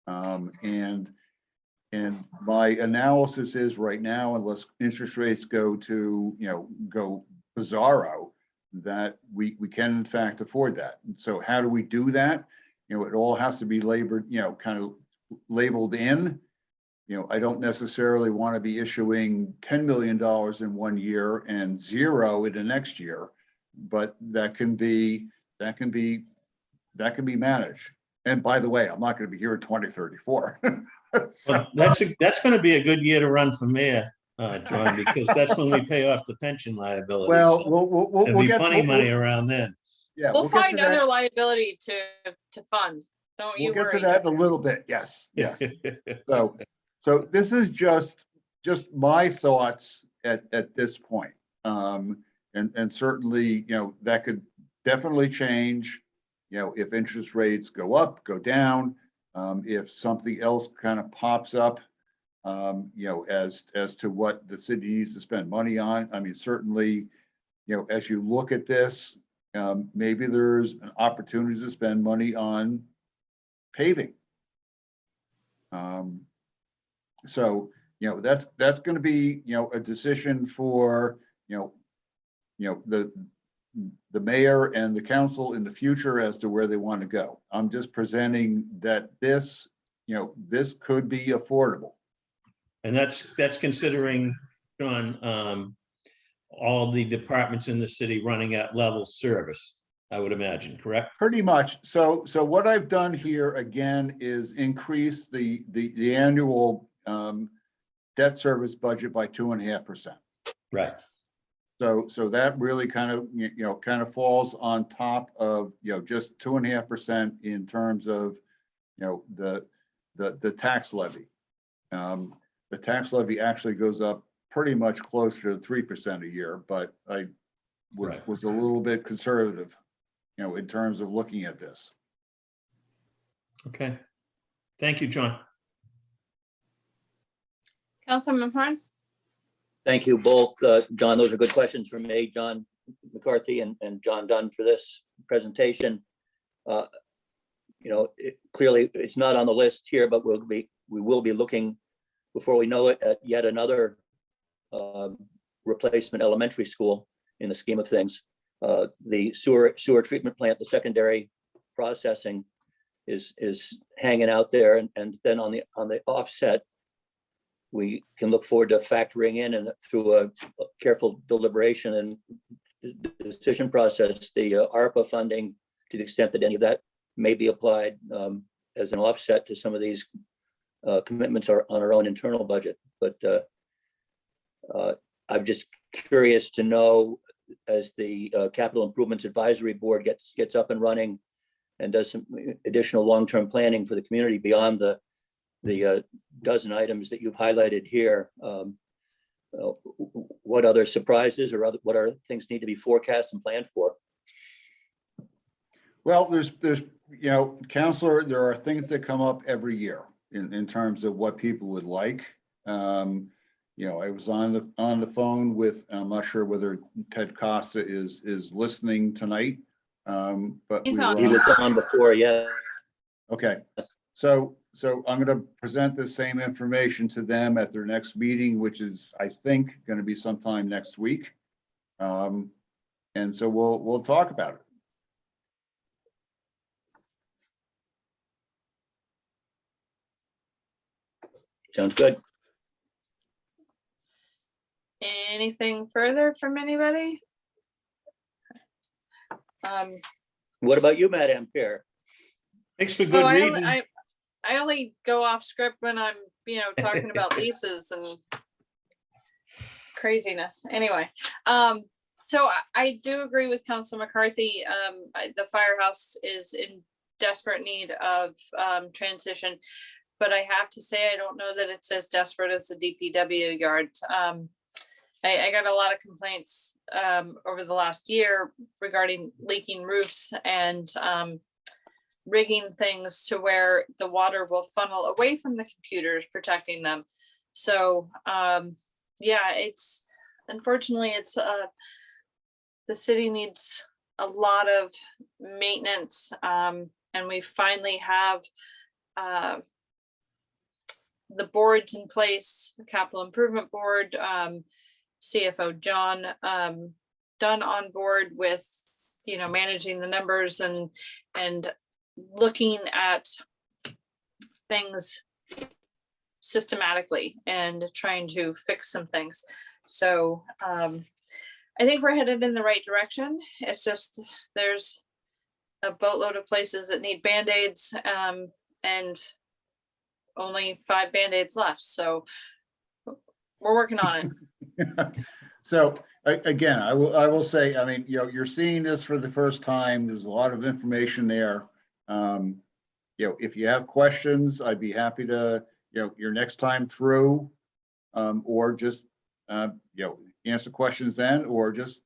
And my analysis is right now, unless interest rates go to, go bizarro, that we can in fact afford that. And so how do we do that? It all has to be kind of labeled in. I don't necessarily want to be issuing $10 million in one year and zero in the next year, but that can be managed. And by the way, I'm not going to be here in 2034. Well, that's going to be a good year to run for mayor, John, because that's when we pay off the pension liability. Well, So we'll there'll be get plenty of money around then. Yeah, We'll get to find that. other liability to fund. Don't you We'll get to worry. that in a little bit. Yes, yes. So this is just my thoughts at this point. And certainly, that could definitely change, if interest rates go up, go down, if something else kind of pops up, as to what the city needs to spend money on. I mean, certainly, as you look at this, maybe there's an opportunity to spend money on paving. So, that's going to be, a decision for, the mayor and the council in the future as to where they want to go. I'm just presenting that this could be affordable. And that's considering, John, all the departments in the city running at level service, I would imagine, correct? Pretty much. So what I've done here again is increase the annual debt service budget by 2.5%. Right. So that really kind of falls on top of, just 2.5% in terms of, the tax levy. The tax levy actually goes up pretty much closer to 3% a year, but I was a little bit conservative, in terms of looking at this. Okay. Thank you, John. Councilman Mahon? Thank you both. John, those are good questions for me, John McCarthy and John Dunn for this presentation. Clearly it's not on the list here, but we will be looking before we know it at yet another replacement elementary school in the scheme of things. The sewer treatment plant, the secondary processing is hanging out there, and then on the offset, we can look forward to factoring in and through a careful deliberation and decision process, the ARPA funding, to the extent that any of that may be applied as an offset to some of these commitments are on our own internal budget. But I'm just curious to know, as the Capital Improvements Advisory Board gets up and running and does some additional long-term planning for the community beyond the dozen items that you've highlighted here, what other surprises or what other things need to be forecast and planned for? Well, there's, Counselor, there are things that come up every year in terms of what people would like. I was on the phone with, I'm not sure whether Ted Costa is listening tonight. But He's we on. were He was on before, yeah. Okay, so I'm going to present the same information to them at their next meeting, which is, I think, going to be sometime next week. And so we'll talk about it. Sounds good. Anything further from anybody? What about you, Madam Chair? Thanks for Oh, good I reading. only go off script when I'm, talking about leases and craziness. Anyway, so I do agree with Council McCarthy. The firehouse is in desperate need of transition, but I have to say, I don't know that it's as desperate as the DPW yard. I got a lot of complaints over the last year regarding leaking roofs and rigging things to where the water will funnel away from the computers, protecting them. So yeah, unfortunately the city needs a lot of maintenance, and we finally have the boards in place, the Capital Improvement Board, CFO John Dunn on board with managing the numbers and looking at things systematically and trying to fix some things. So I think we're headed in the right direction. It's just there's a boatload of places that need Band-Aids, and only 5 Band-Aids left. So we're working on it. So again, I will say, I mean, you're seeing this for the first time. There's a lot of information there. If you have questions, I'd be happy to, your next time through, or just, answer questions then, or just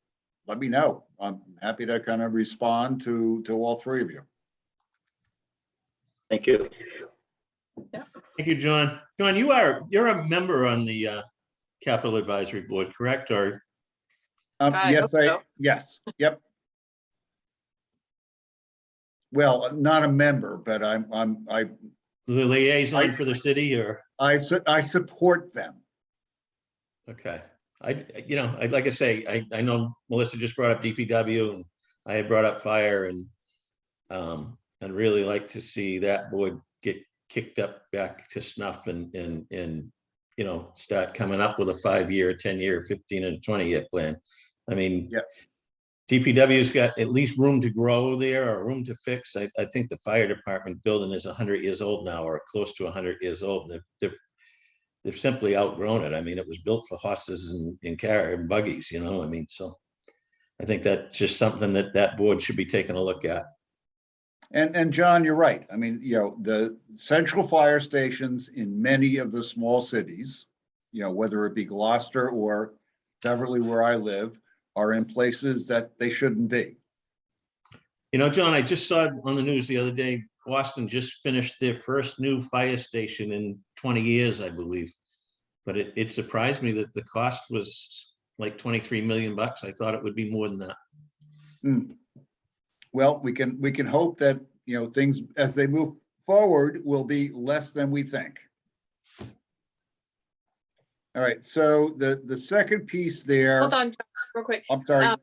let me know. I'm happy to kind of respond to all three of you. Thank you. Thank you, John. John, you're a member on the Capital Advisory Board, correct? Or Yes, hope so. yes, yep. Well, not a member, but I the liaison for the city, or? support them. Okay. Like I say, I know Melissa just brought up DPW, and I had brought up fire, and I'd really like to see that board get kicked up back to snuff and start coming up with a 5-year, 10-year, 15 and 20-year plan. I mean, yeah. DPW's got at least room to grow there, or room to fix. I think the fire department building is 100 years old now, or close to 100 years old. They've simply outgrown it. I mean, it was built for horses and car and buggies, I mean, so I think that's just something that board should be taking a look at. And John, you're right. I mean, the central fire stations in many of the small cities, whether it be Gloucester or Beverly, where I live, are in places that they shouldn't be. John, I just saw on the news the other day, Boston just finished their first new fire station in 20 years, I believe. But it surprised me that the cost was like $23 million. I thought it would be more than that. Well, we can hope that, things as they move forward will be less than we think. All right, so the second piece there. Hold on, John, real quick. I'm sorry.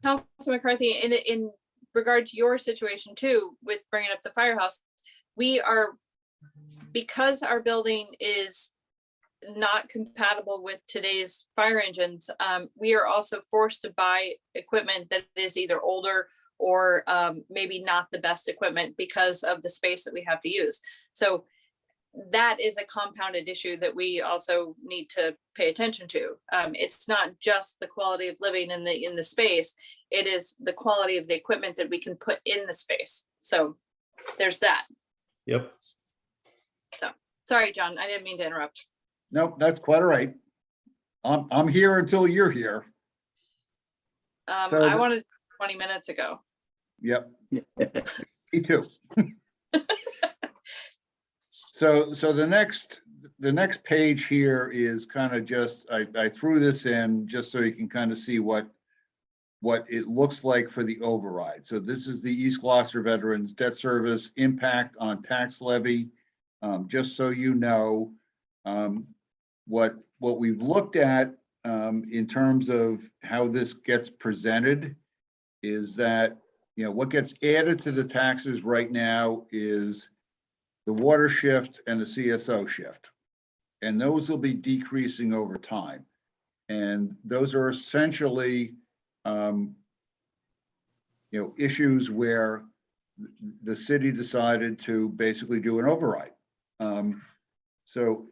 Councilor McCarthy, in regard to your situation too, with bringing up the firehouse, we are, because our building is not compatible with today's fire engines, we are also forced to buy equipment that is either older or maybe not the best equipment because of the space that we have to use. So that is a compounded issue that we also need to pay attention to. It's not just the quality of living in the space, it is the quality of the equipment that we can put in the space. So there's that. Yep. Sorry, John, I didn't mean to interrupt. Nope, that's quite all right. I'm here until you're here. So I the- wanted 20 minutes ago. Yep. Me too. So the next page here is kind of just, I threw this in just so you can kind of see what it looks like for the override. So this is the East Gloucester Veterans Debt Service impact on tax levy. Just so you know, what we've looked at in terms of how this gets presented is that, what gets added to the taxes right now is the water shift and the CSO shift. And those will be decreasing over time. And those are essentially, issues where the city decided to basically do an override. So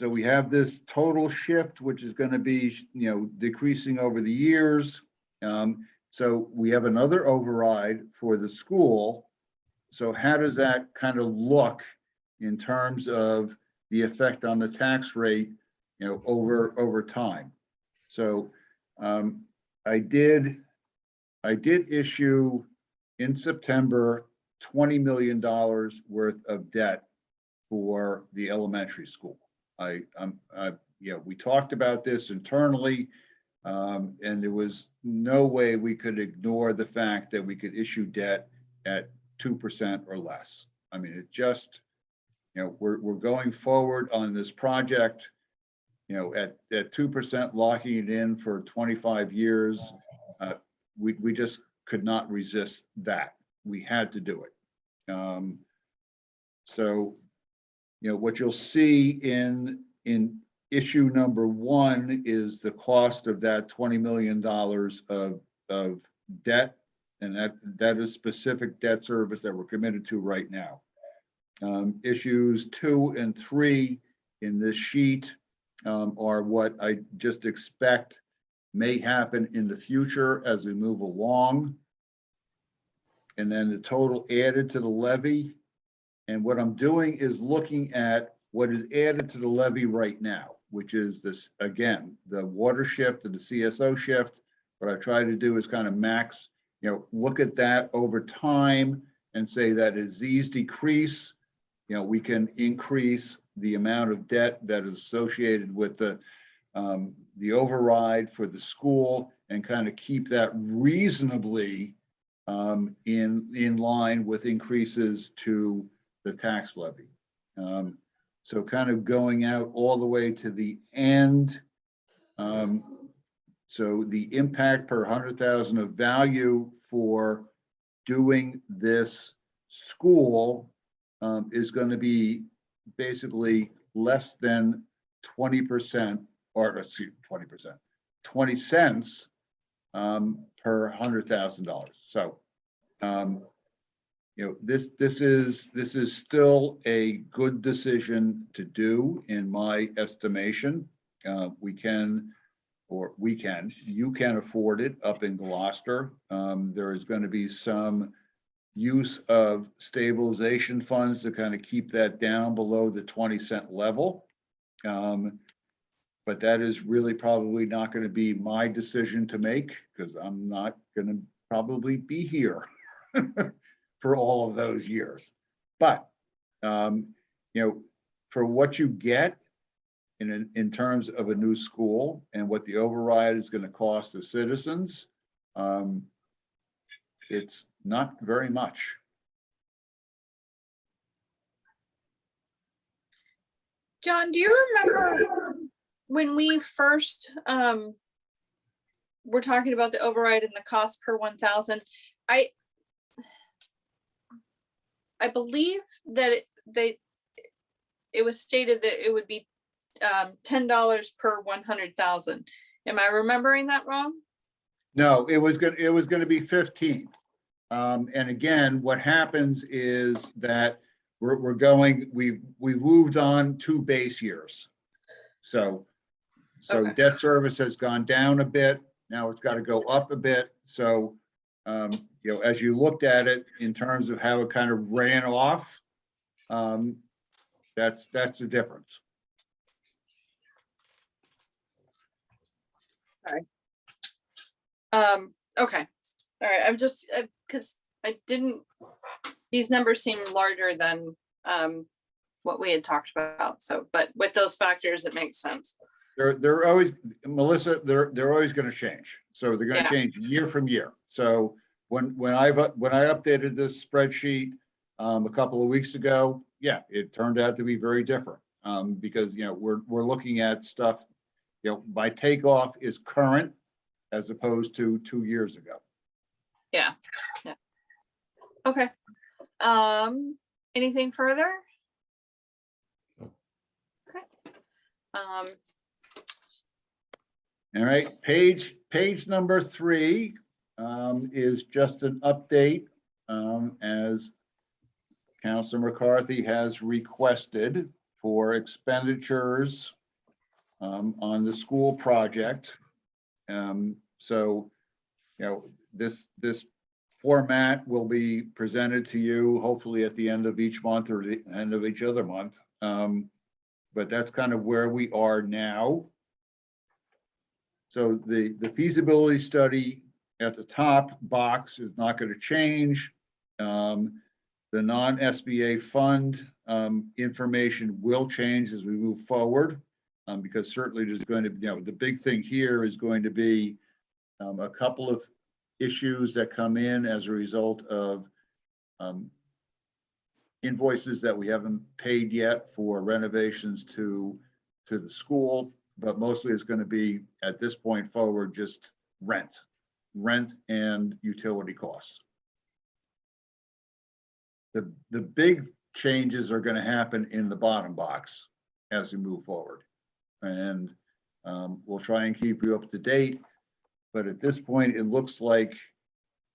we have this total shift, which is going to be, decreasing over the years. So we have another override for the school. So how does that kind of look in terms of the effect on the tax rate, over time? So I did issue in September $20 million worth of debt for the elementary school. We talked about this internally, and there was no way we could ignore the fact that we could issue debt at 2% or less. I mean, it just, we're going forward on this project, at 2%, locking it in for 25 years. We just could not resist that. We had to do it. So, what you'll see in issue number 1 is the cost of that $20 million of debt. And that is specific debt service that we're committed to right now. Issues 2 and 3 in this sheet are what I just expect may happen in the future as we move along. And then the total added to the levy. And what I'm doing is looking at what is added to the levy right now, which is this, again, the water shift and the CSO shift. What I try to do is kind of max, look at that over time and say that as these decrease, we can increase the amount of debt that is associated with the override for the school and kind of keep that reasonably in line with increases to the tax levy. So kind of going out all the way to the end. So the impact per 100,000 of value for doing this school is going to be basically less than 20%, or excuse me, 20%, 20 cents per $100,000. So, this is still a good decision to do in my estimation. You can afford it up in Gloucester. There is going to be some use of stabilization funds to kind of keep that down below the 20-cent level. But that is really probably not going to be my decision to make because I'm not going to probably be here for all of those years. But, for what you get in terms of a new school and what the override is going to cost the citizens, it's not very much. John, do you remember when we first were talking about the override and the cost per 1,000? I believe that it was stated that it would be $10 per 100,000. Am I remembering that wrong? No, it was gonna be 15. And again, what happens is that we've moved on 2 base years. So Okay. debt service has gone down a bit. Now it's got to go up a bit. So, you know, as you looked at it in terms of how it kind of ran off, that's the difference. Okay, all right, I'm just, because I didn't, these numbers seem larger than what we had talked about, so, but with those factors, it makes sense. They're always, Melissa, they're always going to change. So they're going Yeah. to change year from year. So when I updated this spreadsheet a couple of weeks ago, yeah, it turned out to be very different. Because, you know, we're looking at stuff, you know, my takeoff is current as opposed to 2 years ago. Yeah. Okay. Anything further? Okay. All right, page number 3 is just an update as Councilor McCarthy has requested for expenditures on the school project. So, you know, this format will be presented to you hopefully at the end of each month or the end of each other month. But that's kind of where we are now. So the feasibility study at the top box is not going to change. The non-SBA fund information will change as we move forward, because certainly there's going to be, you know, the big thing here is going to be a couple of issues that come in as a result of invoices that we haven't paid yet for renovations to the school, but mostly it's going to be at this point forward just rent and utility costs. The big changes are going to happen in the bottom box as we move forward, and we'll try and keep you up to date. But at this point, it looks like,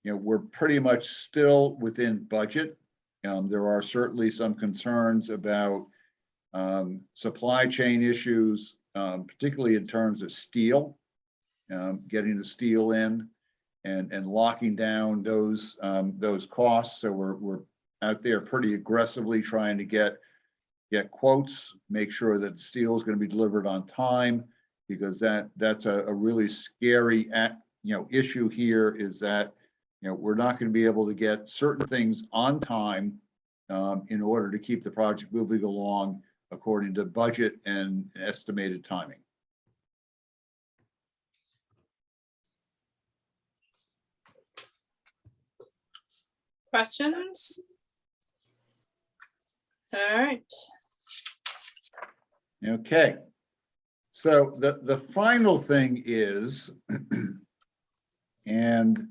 you know, we're pretty much still within budget. There are certainly some concerns about supply chain issues, particularly in terms of steel, getting the steel in and locking down those costs. So we're out there pretty aggressively trying to get quotes, make sure that steel is going to be delivered on time, because that's a really scary issue here, is that, you know, we're not going to be able to get certain things on time in order to keep the project moving along according to budget and estimated timing. Questions? All right. Okay. So the final thing is, and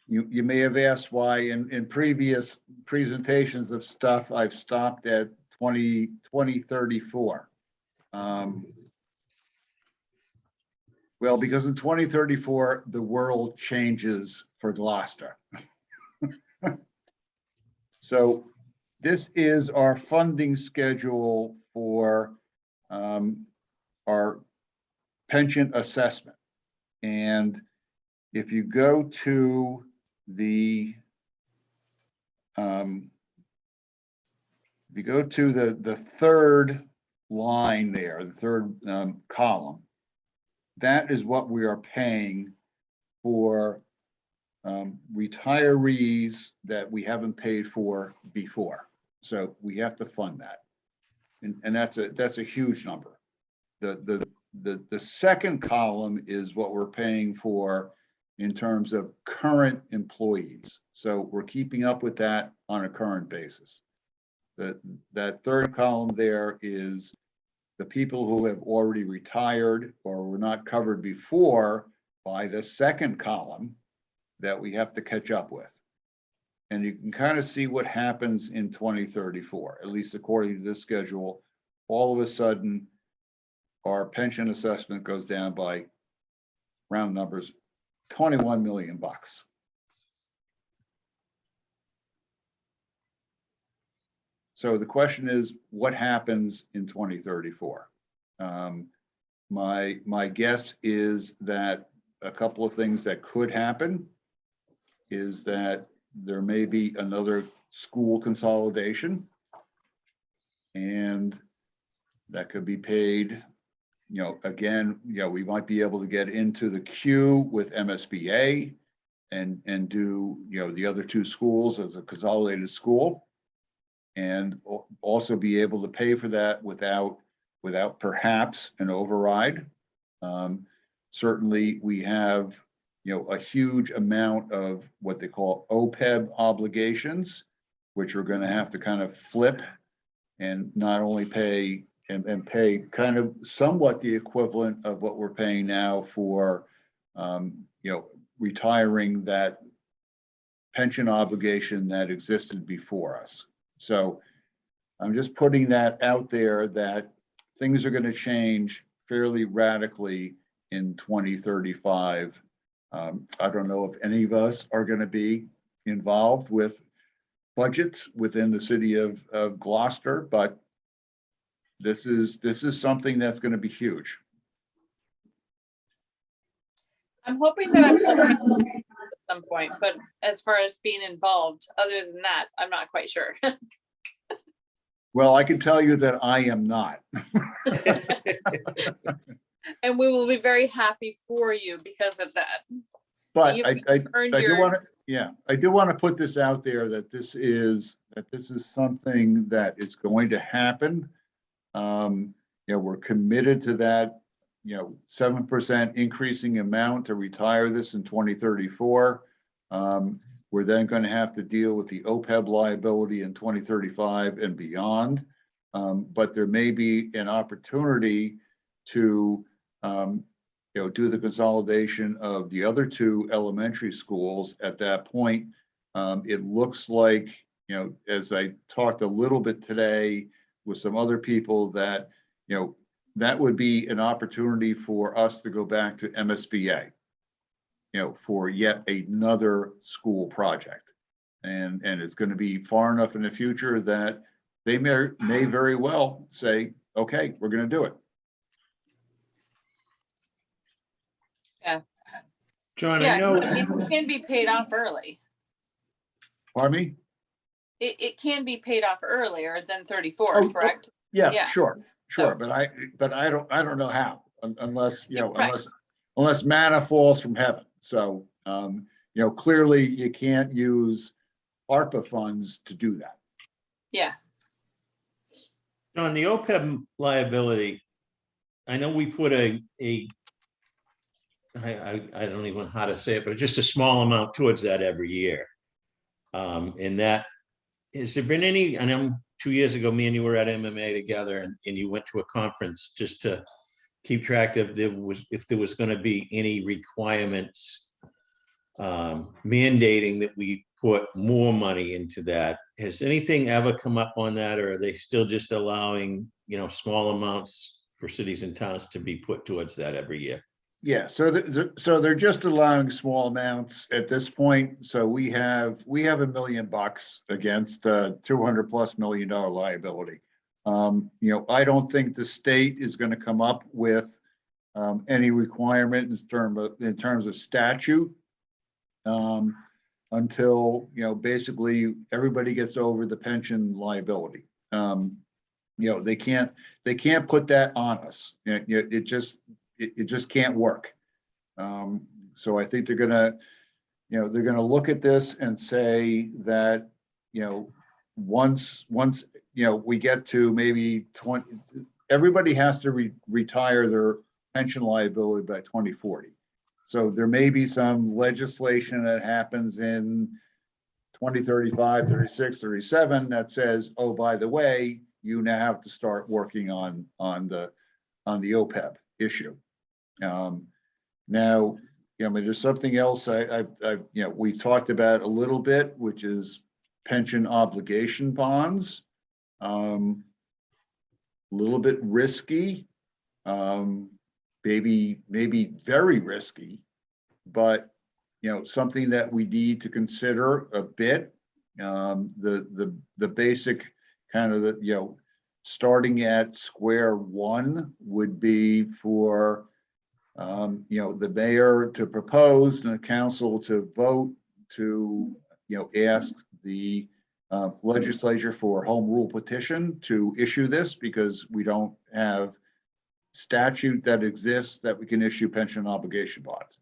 you may have asked why in previous presentations of stuff I've stopped at 2034. Well, because in 2034, the world changes for Gloucester. So this is our funding schedule for our pension assessment. And if you go to the third line there, the third column, that is what we are paying for retirees that we haven't paid for before. So we have to fund that. And that's a huge number. The second column is what we're paying for in terms of current employees. So we're keeping up with that on a current basis. That third column there is the people who have already retired or were not covered before by the second column that we have to catch up with. and you can kind of see what happens in 2034, at least according to this schedule. All of a sudden, our pension assessment goes down by, round numbers, 21 million bucks. So the question is, what happens in 2034? My guess is that a couple of things that could happen is that there may be another school consolidation, and that could be paid, again, we might be able to get into the queue with MSBA and do, the other two schools as a consolidated school, and also be able to pay for that without perhaps an override. Certainly we have, a huge amount of what they call OPEB obligations, which we're going to have to kind of flip and not only pay and pay kind of somewhat the equivalent of what we're paying now for, retiring that pension obligation that existed before us. So I'm just putting that out there that things are going to change fairly radically in 2035. I don't know if any of us are going to be involved with budgets within the city of Gloucester, but this is something that's going to be huge. I'm hoping that I'm still at some point, but as far as being involved, other than that, I'm not quite sure. Well, I can tell you that I am not. And we will be very happy for you because of that. But You I earned do your- want to, I do want to put this out there that this is something that is going to happen. We're committed to that, 7% increasing amount to retire this in 2034. We're then going to have to deal with the OPEB liability in 2035 and beyond. But there may be an opportunity to, do the consolidation of the other two elementary schools at that point. It looks like, as I talked a little bit today with some other people, that, that would be an opportunity for us to go back to MSBA, for yet another school project. And it's going to be far enough in the future that they may very well say, okay, we're going to do it. John, I Yeah, know, it can be paid off early. Pardon me? It can be paid off earlier than 34, Oh, correct? Yeah, Yeah. sure. So- But I don't know how, unless, Yeah, right. unless manna falls from heaven. So, clearly you can't use ARPA funds to do that. Yeah, on the OPEB liability, I know we put I don't even know how to say it, but just a small amount towards that every year. And that, has there been any, I know 2 years ago, me and you were at MMA together and you went to a conference just to keep track of if there was going to be any requirements mandating that we put more money into that. Has anything ever come up on that, or are they still just allowing, small amounts for cities and towns to be put towards that every year? Yeah, so they're just allowing small amounts at this point. So we have $1 million against $200+ million liability. I don't think the state is going to come up with any requirement in terms of statute until basically everybody gets over the pension liability. They can't put that on us. It just can't work. So I think they're gonna look at this and say that, once we get to maybe 20, everybody has to retire their pension liability by 2040. So there may be some legislation that happens in 2035, 36, 37 that says, oh, by the way, you now have to start working on the OPEB issue. Now, I mean, there's something else we talked about a little bit, which is pension obligation bonds. A little bit risky, maybe very risky, but something that we need to consider a bit. The basic kind of starting at square one would be for the mayor to propose and the council to vote to ask the legislature for a home rule petition to issue this, because we don't have statute that exists that we can issue pension obligation bonds.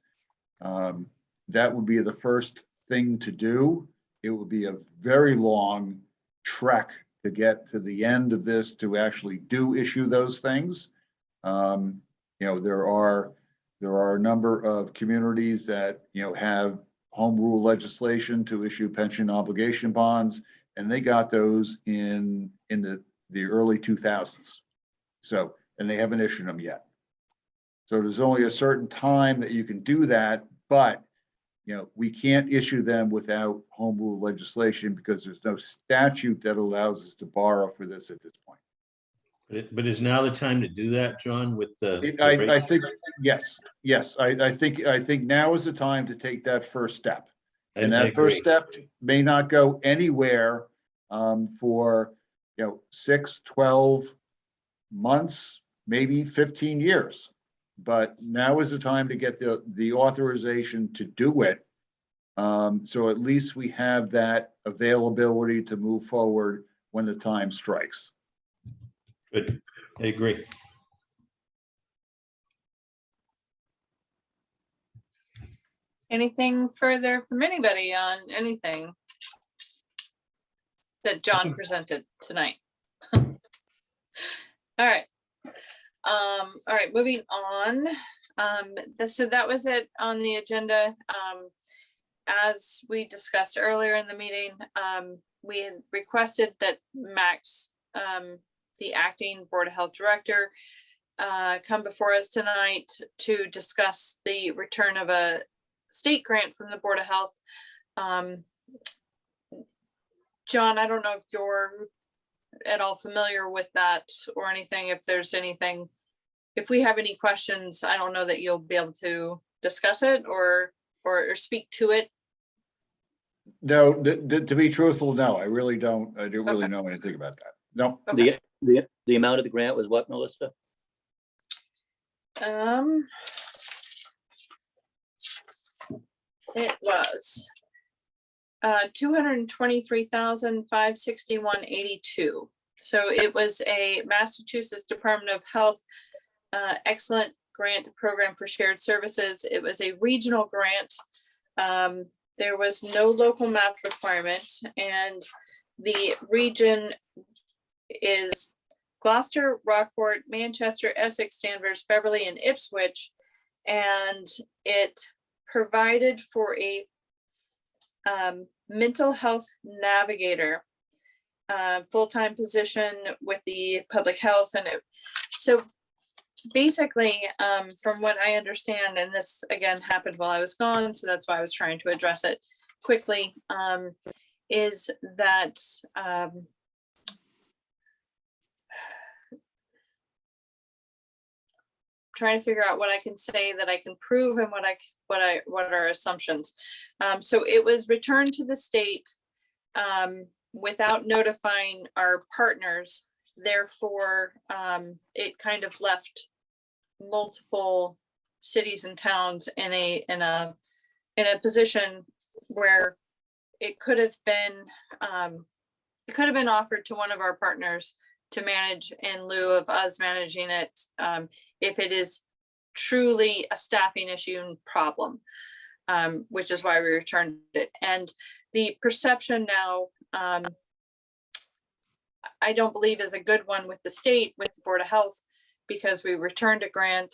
That would be the first thing to do. It would be a very long trek to get to the end of this to actually do issue those things. There are a number of communities that have home rule legislation to issue pension obligation bonds, and they got those in the early 2000s. So, and they haven't issued them yet. So there's only a certain time that you can do that, but we can't issue them without home rule legislation because there's no statute that allows us to borrow for this at this point. But is now the time to do that, John, with the I rates? think, yes. I think now is the time to take that first step. And I that first agree. step may not go anywhere for 6, 12 months, maybe 15 years. But now is the time to get the authorization to do it. So at least we have that availability to move forward when the time strikes. Good, I agree. Anything further from anybody on anything that John presented tonight? All right. All right, moving on. So that was it on the agenda. As we discussed earlier in the meeting, we had requested that Max, the acting Board of Health Director, come before us tonight to discuss the return of a state grant from the Board of Health. John, I don't know if you're at all familiar with that or anything, if there's anything, if we have any questions, I don't know that you'll be able to discuss it or speak to it. No, to be truthful, no, I really don't. I don't really Okay. know anything about that. No. Okay. The amount of the grant was what, Melissa? It was 223,561.82. So it was a Massachusetts Department of Health excellent grant program for shared services. It was a regional grant. There was no local map requirement, and the region is Gloucester, Rockport, Manchester, Essex, Danvers, Beverly, and Ipswich. And it provided for a mental health navigator, full-time position with the public health. And so basically, from what I understand, and this again happened while I was gone, so that's why I was trying to address it quickly, is that trying to figure out what I can say that I can prove and what are assumptions. So it was returned to the state without notifying our partners. Therefore, it kind of left multiple cities and towns in a position where it could have been offered to one of our partners to manage in lieu of us managing it, if it is truly a staffing issue and problem, which is why we returned it. And the perception now, I don't believe is a good one with the state, with the Board of Health, because we returned a grant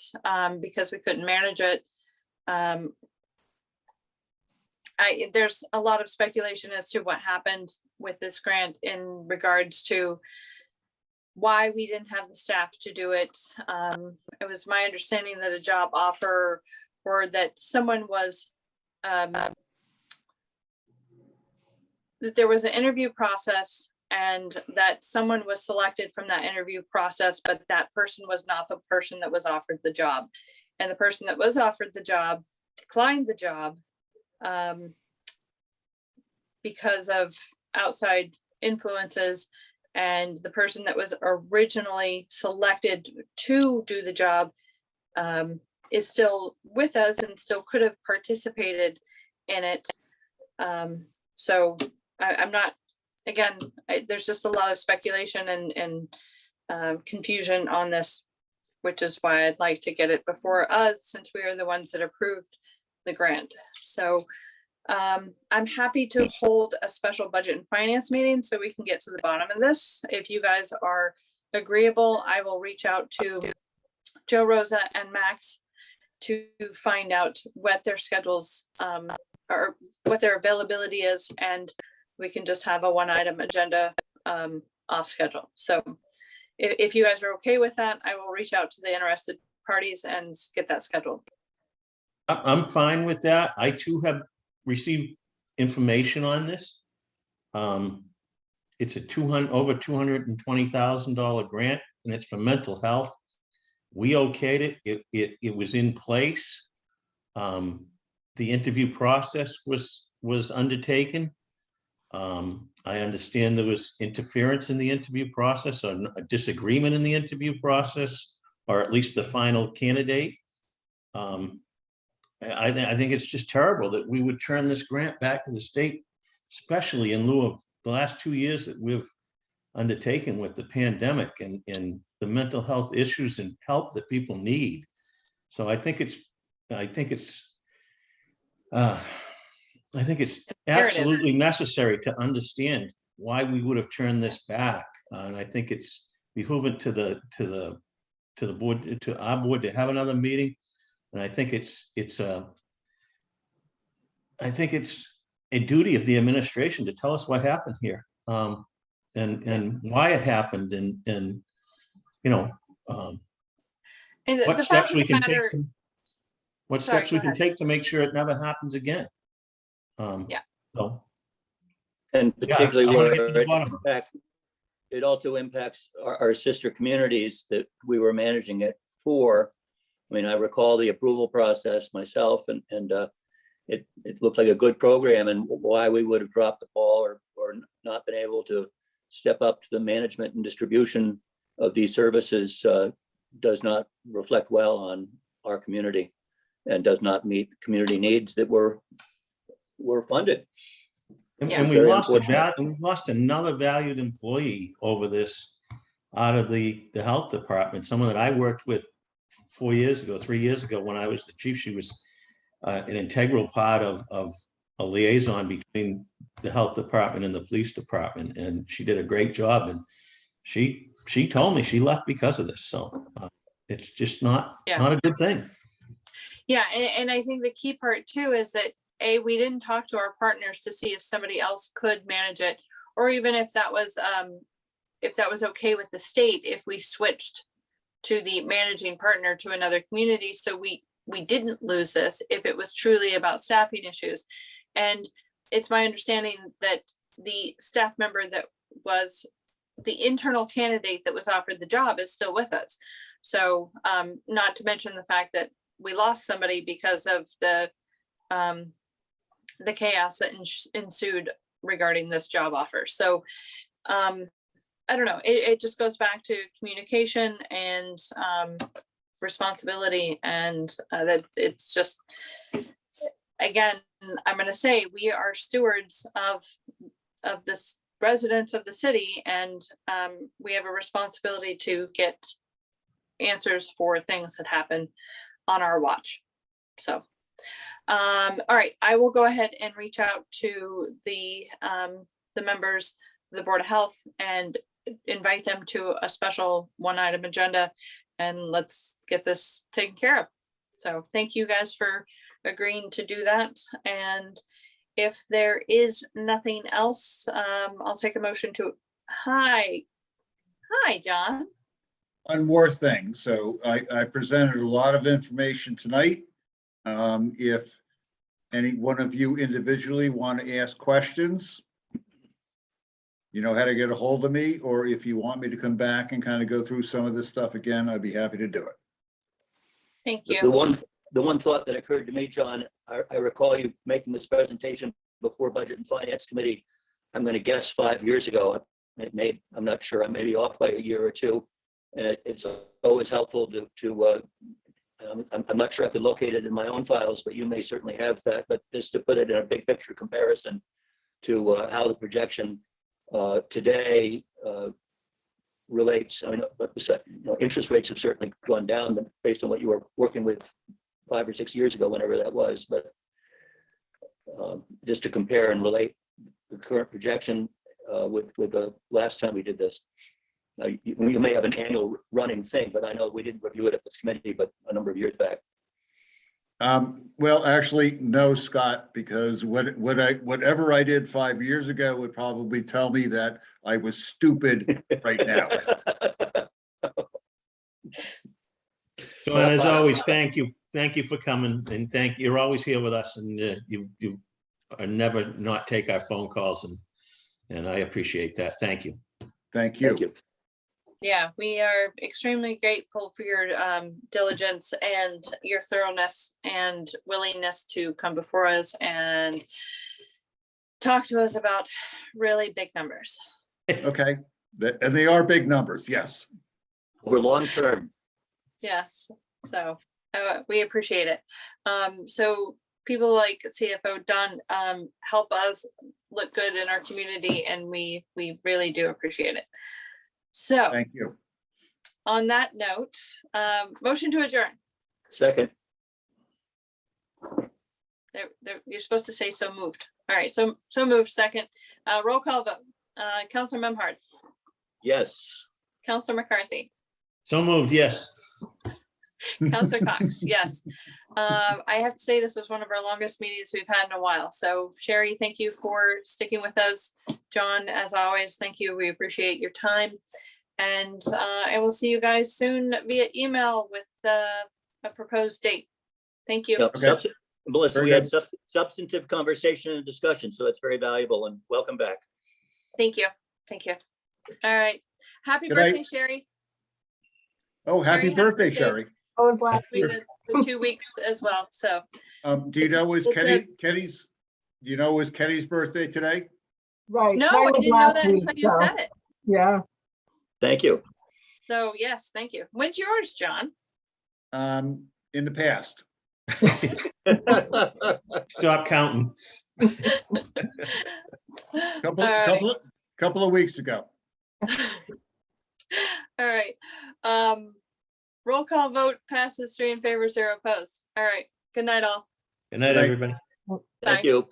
because we couldn't manage it. There's a lot of speculation as to what happened with this grant in regards to why we didn't have the staff to do it. It was my understanding that a job offer or that someone was, that there was an interview process and that someone was selected from that interview process, but that person was not the person that was offered the job. And the person that was offered the job declined the job because of outside influences. And the person that was originally selected to do the job is still with us and still could have participated in it. So I'm not, again, there's just a lot of speculation and confusion on this, which is why I'd like to get it before us, since we are the ones that approved the grant. So I'm happy to hold a special budget and finance meeting so we can get to the bottom of this. If you guys are agreeable, I will reach out to Joe, Rosa, and Max to find out what their schedules or what their availability is, and we can just have a one-item agenda off schedule. So if you guys are okay with that, I will reach out to the interested parties and get that scheduled. I'm fine with that. I too have received information on this. It's a over $220,000 grant, and it's for mental health. We okayed it. It was in place. The interview process was undertaken. I understand there was interference in the interview process, or a disagreement in the interview process, or at least the final candidate. I think it's just terrible that we would turn this grant back to the state, especially in lieu of the last 2 years that we've undertaken with the pandemic and the mental health issues and help that people need. So I think it's absolutely necessary to understand why we would have turned this back. And I think it's behooving to the board, to our board, to have another meeting. And I think it's a duty of the administration to tell us what happened here, and why it happened, and you know, And what the steps fact of we the can take. matter, What Sorry, steps we go can ahead. take to make sure it never happens again. Yeah. So, And yeah, particularly I wanna where get to the bottom of it. it also impacts our sister communities that we were managing it for. I mean, I recall the approval process myself, and it looked like a good program, and why we would have dropped the ball or not been able to step up to the management and distribution of these services does not reflect well on our community and does not meet the community needs that were funded. Yeah. And we Very lost unfortunate. we lost another valued employee over this out of the health department, someone that I worked with 3 years ago, when I was the chief. She was an integral part of a liaison between the health department and the police department. And she did a great job. And she told me she left because of this. So it's just not a good thing. yeah, and I think the key part too is that we didn't talk to our partners to see if somebody else could manage it, or even if that was okay with the state, if we switched to the managing partner to another community, so we didn't lose this if it was truly about staffing issues. And it's my understanding that the staff member that was the internal candidate that was offered the job is still with us. So not to mention the fact that we lost somebody because of the chaos that ensued regarding this job offer. So I don't know, it just goes back to communication and responsibility, and that it's just, again, I'm going to say we are stewards of this residents of the city, and we have a responsibility to get answers for things that happen on our watch. So all right, I will go ahead and reach out to the members of the Board of Health and invite them to a special one-item agenda, and let's get this taken care of. So thank you guys for agreeing to do that. And if there is nothing else, I'll take a motion to, hi, John. One more thing. So I presented a lot of information tonight. If any one of you individually want to ask questions, you know how to get a hold of me, or if you want me to come back and kind of go through some of this stuff again, I'd be happy to do it. Thank The you. one thought that occurred to me, John, I recall you making this presentation before Budget and Finance Committee, I'm going to guess 5 years ago. I'm not sure, I may be off by a year or two. And it's always helpful I'm not sure I could locate it in my own files, but you may certainly have that, but just to put it in a big picture comparison to how the projection today relates. I mean, interest rates have certainly gone down based on what you were working with 5 or 6 years ago, whenever that was, but just to compare and relate the current projection with the last time we did this. Now, you may have an annual running thing, but I know we didn't review it at this committee, but a number of years back. Well, actually, no, Scott, because whatever I did 5 years ago would probably tell me that I was stupid right now. John, as always, thank you. Thank you for coming, and you're always here with us, and you never not take our phone calls, and I appreciate that. Thank you. Thank you. Thank you. Yeah, we are extremely grateful for your diligence and your thoroughness and willingness to come before us and talk to us about really big numbers. Okay, and they are big numbers, yes. Over long term. Yes, so we appreciate it. So people like CFO Dunn help us look good in our community, and we really do appreciate it. So Thank you. on that note, motion to adjourn. Second, You're supposed to say so moved. All right, so moved. Second, roll call vote. Counselor Memhard, yes. Counselor McCarthy, So moved, yes. Counselor Cox, yes. I have to say this was one of our longest meetings we've had in a while. So Sherry, thank you for sticking with us. John, as always, thank you. We appreciate your time. And I will see you guys soon via email with a proposed date. Thank you. Yep. Okay. Melissa, Very we had good. substantive conversation and discussion, so it's very valuable, and welcome back. Thank you. Thank you. All right. Happy Good night. birthday, Sherry. Oh, happy Sherry, happy birthday, birthday. Sherry. The 2 weeks as well. So Do you know, It's a- Kenny's, do you know, is Kenny's birthday today? Right. no, mine I was didn't know last that week, until you so, said it. Yeah, Thank you. So yes, thank you. When's yours, John? In the past. Stop counting. Couple, All right. couple of weeks ago. All right. Roll call vote passes 3 in favor, 0 opposed. All right. Good night, all. Good night, Right. everybody. Bye. Thank you.